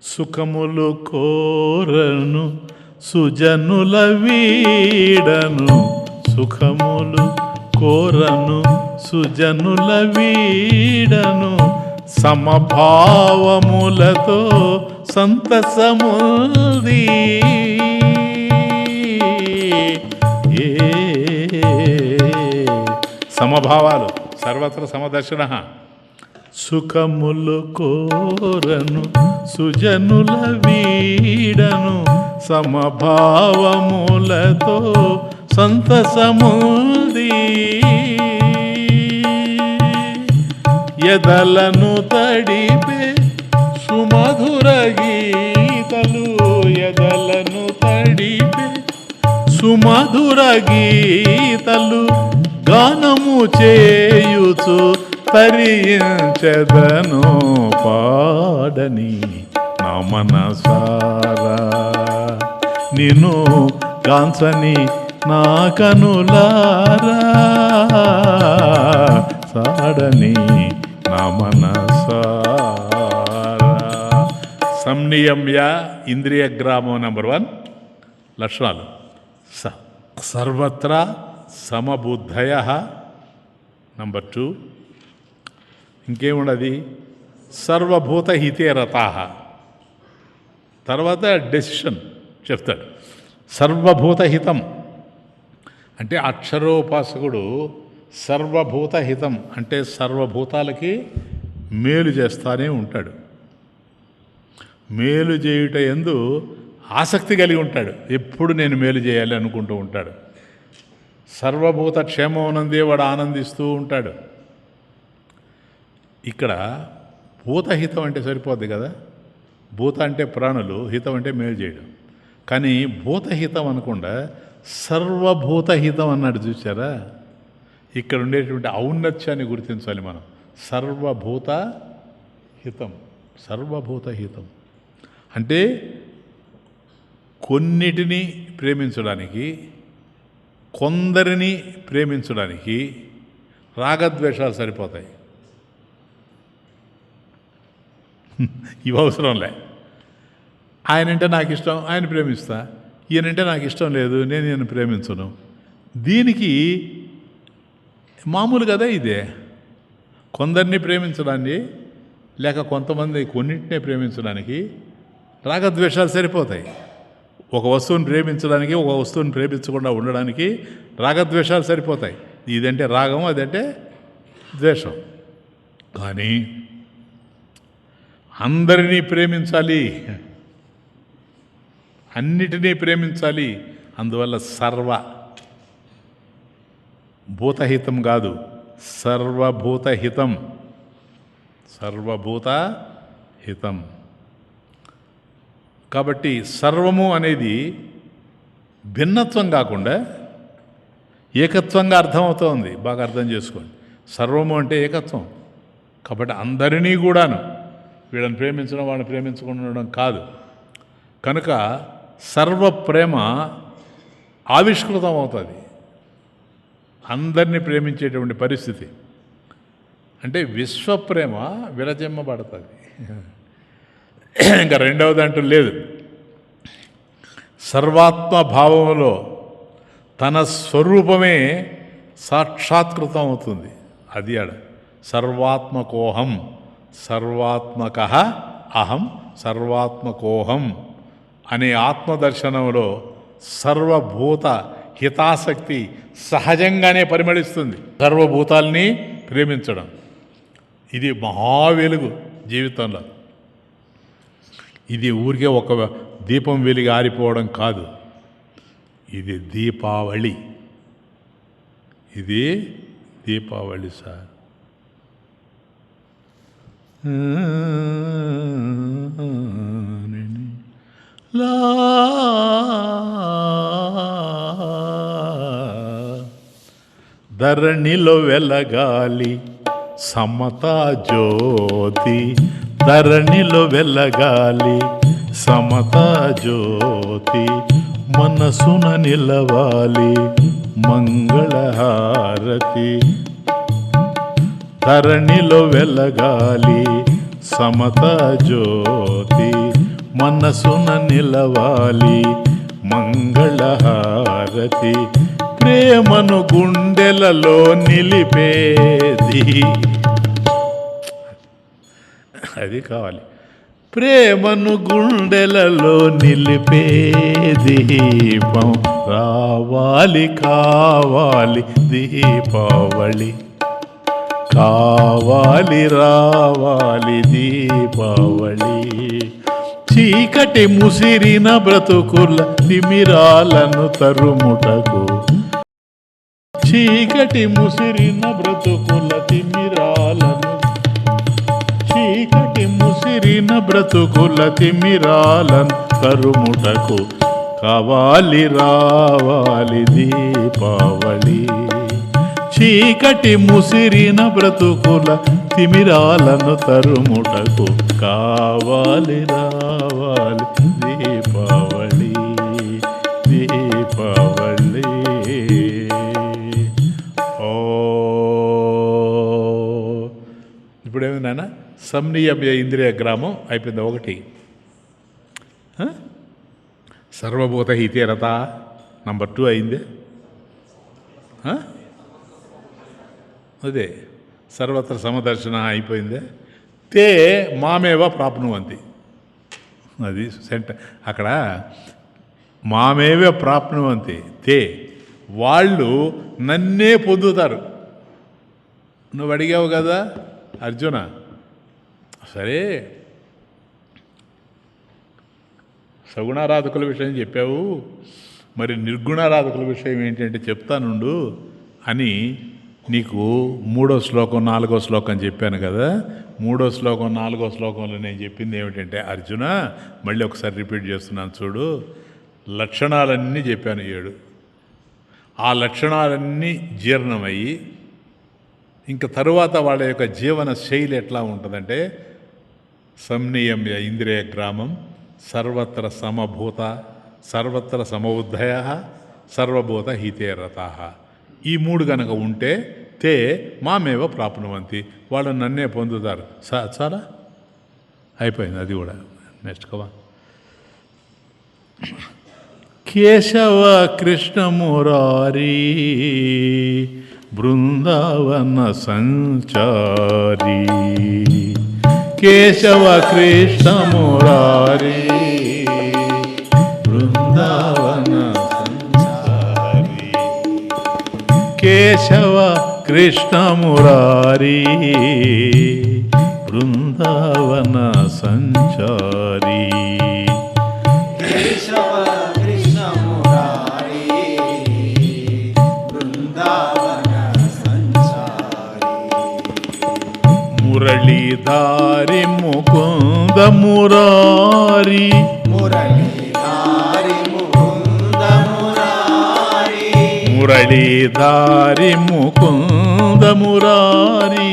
సుఖములు కోరను సుజనుల వీడను, సుఖములు కోరను సుజనుల వీడను, సమభావములతో సంతసముది. సమభావాలు సర్వత్ర సమదర్శన. సుఖములు కోరను సుజనుల వీడను, సమభావములతో సంతసముది. ఎదలను తడిపే సుమధుర గీతలు, ఎదలను తడిపే సుమధుర గీతలు, గానము చేయుచు తరించెదను పాడని నా మనసారా, నిన్ను గాంచని నా కనులారా, సాడని నా మనసారా. సంనియమ్య ఇంద్రియ గ్రామం నెంబర్ 1 లక్షణాలు. సర్వత్రా సమబుద్ధయ నంబర్ 2. ఇంకేమున్నది? సర్వభూత హితే రతాః. తర్వాత డెసిషన్ చెప్తాడు. సర్వభూత హితం అంటే అక్షరోపాసకుడు సర్వభూత హితం అంటే సర్వభూతాలకి మేలు చేస్తానే ఉంటాడు. మేలు చేయుట యందు ఆసక్తి కలిగి ఉంటాడు. ఎప్పుడు నేను మేలు చేయాలి అనుకుంటూ ఉంటాడు. సర్వభూత క్షేమమునందే వాడు ఆనందిస్తూ ఉంటాడు. ఇక్కడ భూతహితం అంటే సరిపోద్ది కదా. భూత అంటే ప్రాణులు, హితం అంటే మేలు చేయడం. కానీ భూతహితం అనకుండా సర్వభూతహితం అన్నాడు, చూసారా? ఇక్కడ ఉండేటువంటి ఔన్నత్యాన్ని గుర్తించాలి మనం. సర్వభూత హితం, సర్వభూత హితం అంటే కొన్నిటిని ప్రేమించడానికి, కొందరిని ప్రేమించడానికి రాగద్వేషాలు సరిపోతాయి. ఇవి అవసరంలే. ఆయనంటే నాకు ఇష్టం, ఆయన ప్రేమిస్తా. ఈయనంటే నాకు ఇష్టం లేదు, నేను ఈయన ప్రేమించను. దీనికి మామూలు కదా ఇదే. కొందరిని ప్రేమించడాన్ని లేక కొంతమంది కొన్నింటినే ప్రేమించడానికి రాగద్వేషాలు సరిపోతాయి. ఒక వస్తువుని ప్రేమించడానికి, ఒక వస్తువుని ప్రేమించకుండా ఉండడానికి రాగద్వేషాలు సరిపోతాయి. ఇదంటే రాగం, అదంటే ద్వేషం. కానీ అందరినీ ప్రేమించాలి, అన్నిటినీ ప్రేమించాలి. అందువల్ల సర్వ భూతహితం కాదు, సర్వభూతహితం, సర్వభూత హితం. కాబట్టి సర్వము అనేది భిన్నత్వం కాకుండా ఏకత్వంగా అర్థమవుతోంది. బాగా అర్థం చేసుకోండి. సర్వము అంటే ఏకత్వం. కాబట్టి అందరినీ కూడాను వీళ్ళని ప్రేమించడం, వాళ్ళని ప్రేమించకుండా ఉండడం కాదు. కనుక సర్వ ప్రేమ ఆవిష్కృతం అవుతుంది. అందరినీ ప్రేమించేటువంటి పరిస్థితి అంటే విశ్వప్రేమ విరజిమ్మబడుతుంది. ఇంకా రెండవది అంటూ లేదు. సర్వాత్మ భావంలో తన స్వరూపమే సాక్షాత్కృతం అవుతుంది. అది ఆడ సర్వాత్మకోహం, సర్వాత్మక అహం, సర్వాత్మకోహం అనే ఆత్మదర్శనంలో సర్వభూత హితాసక్తి సహజంగానే పరిమళిస్తుంది. సర్వభూతాల్ని ప్రేమించడం ఇది మహావెలుగు జీవితంలో. ఇది ఊరికే ఒక దీపం వెలిగి ఆరిపోవడం కాదు, ఇది దీపావళి. ఇది దీపావళి సార్. లా ధరణిలో వెలగాలి సమతా జ్యోతి, ధరణిలో వెలగాలి సమతా జ్యోతి, మనసున నిలవాలి మంగళహారతి. ధరణిలో వెలగాలి సమతా జ్యోతి, మనసున నిలవాలి మంగళహారతి, ప్రేమను గుండెలలో నిలిపేది. అది కావాలి. ప్రేమను గుండెలలో నిలిపేది దీపం రావాలి, కావాలి దీపావళి, కావాలి రావాలి దీపావళి. చీకటి ముసిరిన బ్రతుకుల తిమిరాలను తరుముటకు, చీకటి ముసిరిన బ్రతుకుల తిమిరాలను, చీకటి ముసిరిన బ్రతుకుల తిమిరాలను తరుముటకు, కావాలి రావాలి దీపావళి. చీకటి ముసిరిన బ్రతుకుల తిమిరాలను తరుముటకు, కావాలి రావాలి దీపావళి, దీపావళి. ఓ ఇప్పుడేమి నాన్న, సంనియమ్య ఇంద్రియ గ్రామం అయిపోయింది. ఒకటి సర్వభూత హితేరత నంబర్ 2 అయింది. అదే సర్వత్ర సమదర్శన అయిపోయిందే. తే మామేవ ప్రాప్నువంతి, అది సెంటర్. అక్కడ మామేవే ప్రాప్నువంతి, తే వాళ్ళు నన్నే పొందుతారు. నువ్వు అడిగావు కదా అర్జున, సరే సగుణారాధకుల విషయం చెప్పావు, మరి నిర్గుణారాధకుల విషయం ఏంటంటే చెప్తానుండు అని నీకు 3వ శ్లోకం 4వ శ్లోకం చెప్పాను కదా. 3వ శ్లోకం 4వ శ్లోకంలో నేను చెప్పింది ఏమిటంటే, అర్జున మళ్ళీ ఒకసారి రిపీట్ చేస్తున్నాను చూడు. లక్షణాలన్నీ చెప్పాను 7. ఆ లక్షణాలన్నీ జీర్ణమయ్యి ఇంకా తరువాత వాళ్ళ యొక్క జీవన శైలి ఎట్లా ఉంటుందంటే, సంనియమ్య ఇంద్రియ గ్రామం, సర్వత్ర సమభూత, సర్వత్ర సమబుద్ధయ, సర్వభూత హితేరత. ఈ 3 గనక ఉంటే తే మామేవ ప్రాప్నువంతి, వాళ్ళు నన్నే పొందుతారు. చాలా అయిపోయింది అది కూడా. నెక్స్ట్ కవా. కేశవ కృష్ణ మురారి బృందావన సంచారి, కేశవ కృష్ణ మురారి బృందావన సంచారి, కేశవ కృష్ణ మురారి బృందావన సంచారి. కేశవ కృష్ణ మురారి బృందావన సంచారి, మురళీధారి ముకుంద మురారి, మురళీధారి ముకుంద మురారి, మురళీధారి ముకుంద మురారి,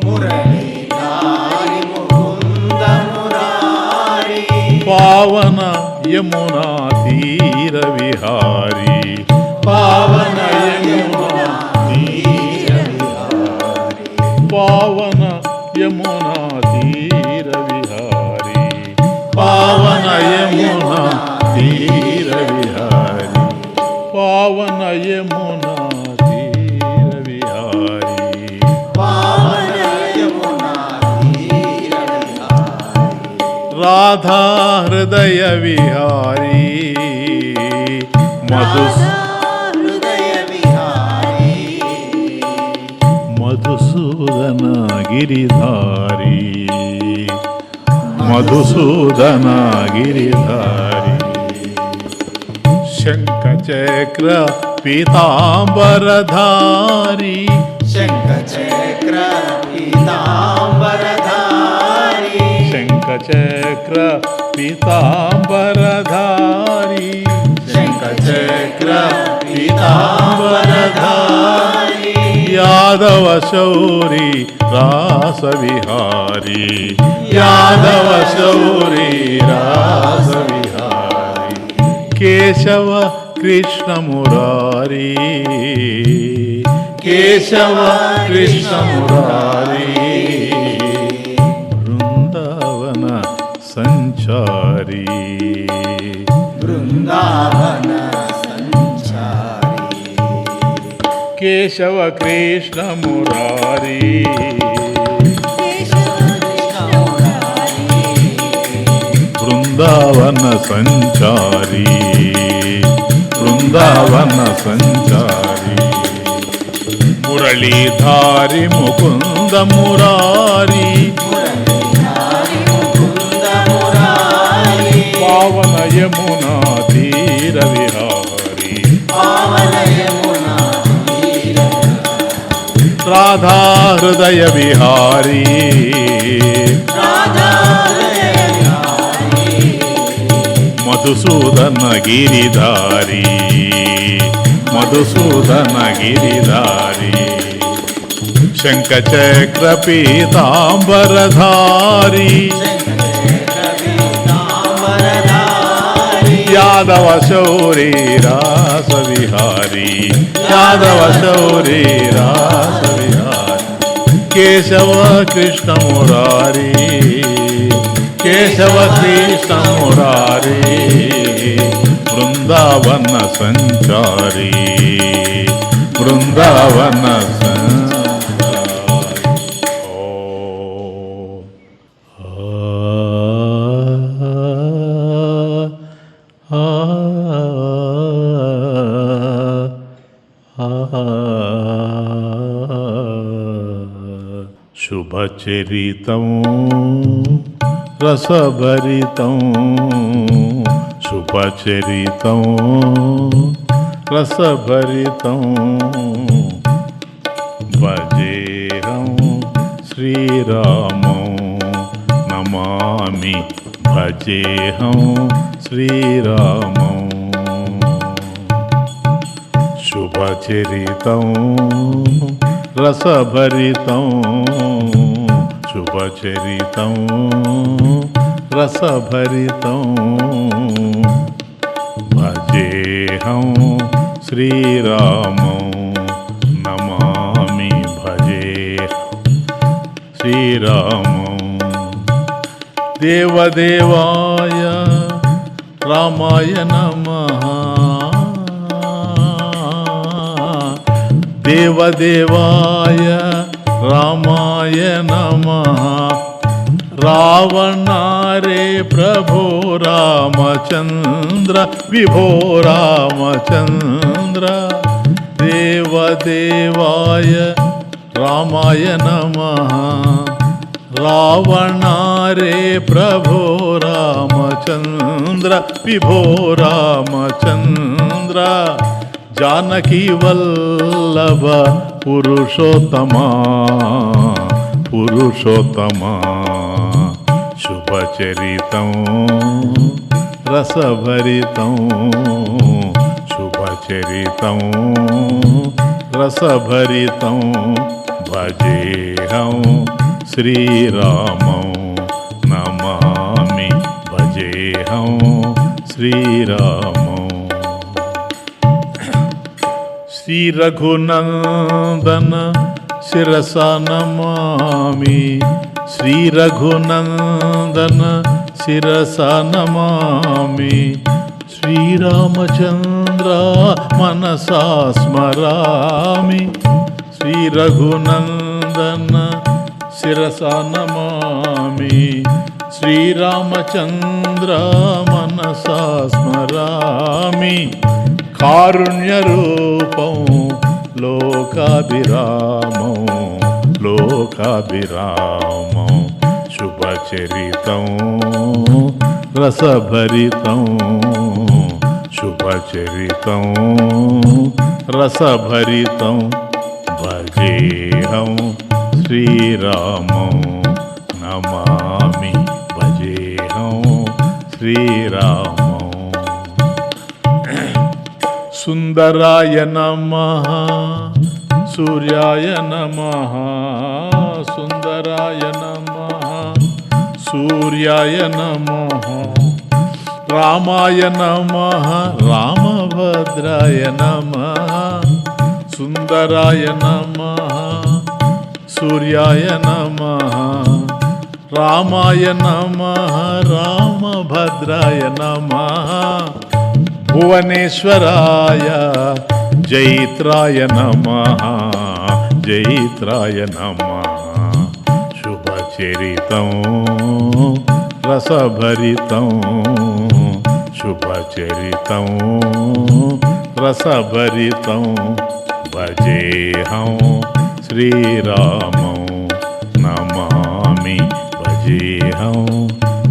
మురళీధారి ముకుంద మురారి, పావన యమునా తీర విహారి, పావన యమునా తీర విహారి, పావన యమునా తీర విహారి, పావన యమునా తీర విహారి, పావన యమునా తీర విహారి, పావన యమునా తీర విహారి, రాధా హృదయ విహారి, హృదయ విహారి, మధుసూదన గిరిధారి, మధుసూదన గిరిధారి, శంఖచక్ర పీతాంబరధారి, శంఖచక్ర పీతాంబరధారి, శంఖచక్ర శంఖచక్ర పీతాంబరధారి శంఖచక్ర పీతాంబరధారి యాదవ శౌరి రాస విహారి యాదవ శౌరి రాస విహారి కేశవ కృష్ణ మురారి కేశవ కృష్ణ మురారి బృందావన సంచారి బృందావన సంచారి కేశవ కృష్ణ మురారి బృందావన సంచారి బృందావన సంచారి మురళీధారి ముకుంద మురారి పావన యమునా తీర విహారి రాధా హృదయ విహారీ మధుసూదన గిరిధారి మధుసూదన గిరిధారి శంఖచక్ర పీతాంబరధారి యాదవ శౌరి రాస విహారి యాదవ శౌరి రాస విహారి కేశవ కృష్ణ మురారి కేశవ కృష్ణ మురారి బృందావన సంచారి బృందావన శుభచరితం రసభరితం శుభచరితం రసభరితం భజేహం శ్రీరామం నమామి భజేహం శ్రీరామం శుభచరితం రసభరితం శుభచరితం రసభరితం భజేహం శ్రీరామం నమామి భజేహం శ్రీరామం దేవదేవాయ రామాయ నమః దేవదేవాయ రామాయ నమః రావణారే ప్రభో రామచంద్ర విభో రామచంద్ర దేవదేవాయ రామాయ నమః రావణారే ప్రభో రామచంద్ర విభో రామచంద్ర जानकी वल्लभ पुरुषोत्तमा पुरुषोत्तमा शुभचरितं रसभरितं शुभचरितं रसभरितं भजेहं श्रीरामं नमामि भजेहं श्रीरामं श्री रघुनंदन शिरसा नमामि श्री रघुनंदन शिरसा नमामि श्री रामचंद्र मनसा स्मरामि श्री रघुनंदन शिरसा नमामि श्री रामचंद्र मनसा स्मरामि कारुण्यरूपं लोकाभिरामं लोकाभिरामं शुभचरितं रसभरितं शुभचरितं रसभरितं भजेहं श्रीरामं नमामि भजे శ్రీరామం. సుందరాయ నమః సూర్యాయ నమః సుందరాయ నమః సూర్యాయ నమః రామాయ నమః రామభద్రాయ నమః సుందరాయ నమః సూర్యాయ నమః రామాయ నమః రామభద్రాయ నమః భువనేశ్వరాయ జైత్రాయ నమః జైత్రాయ నమః శుభచరితం రసభరితం శుభచరితం రసభరితం భజేహం శ్రీరామం నమామి భజేహం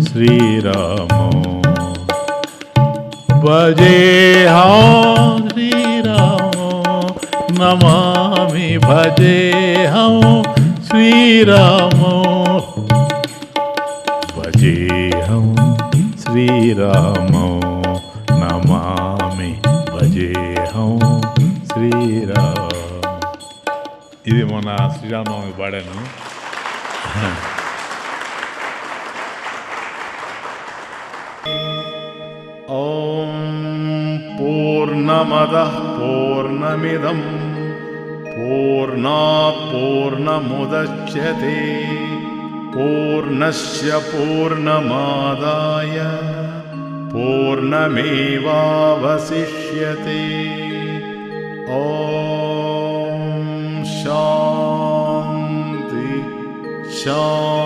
శ్రీరామం భజేహం శ్రీరామం నమామి భజేహం శ్రీరామం భజేహం శ్రీరామం నమామి భజేహం శ్రీరామం. ఇది మొన్న శ్రీరామనవమి పాడాను. ఓం పూర్ణమదః పూర్ణమిదం పూర్ణాత్ పూర్ణముదచ్యతే పూర్ణస్య పూర్ణమాదాయ పూర్ణమేవావశిష్యతే. ఓం శాంతి శాంతి.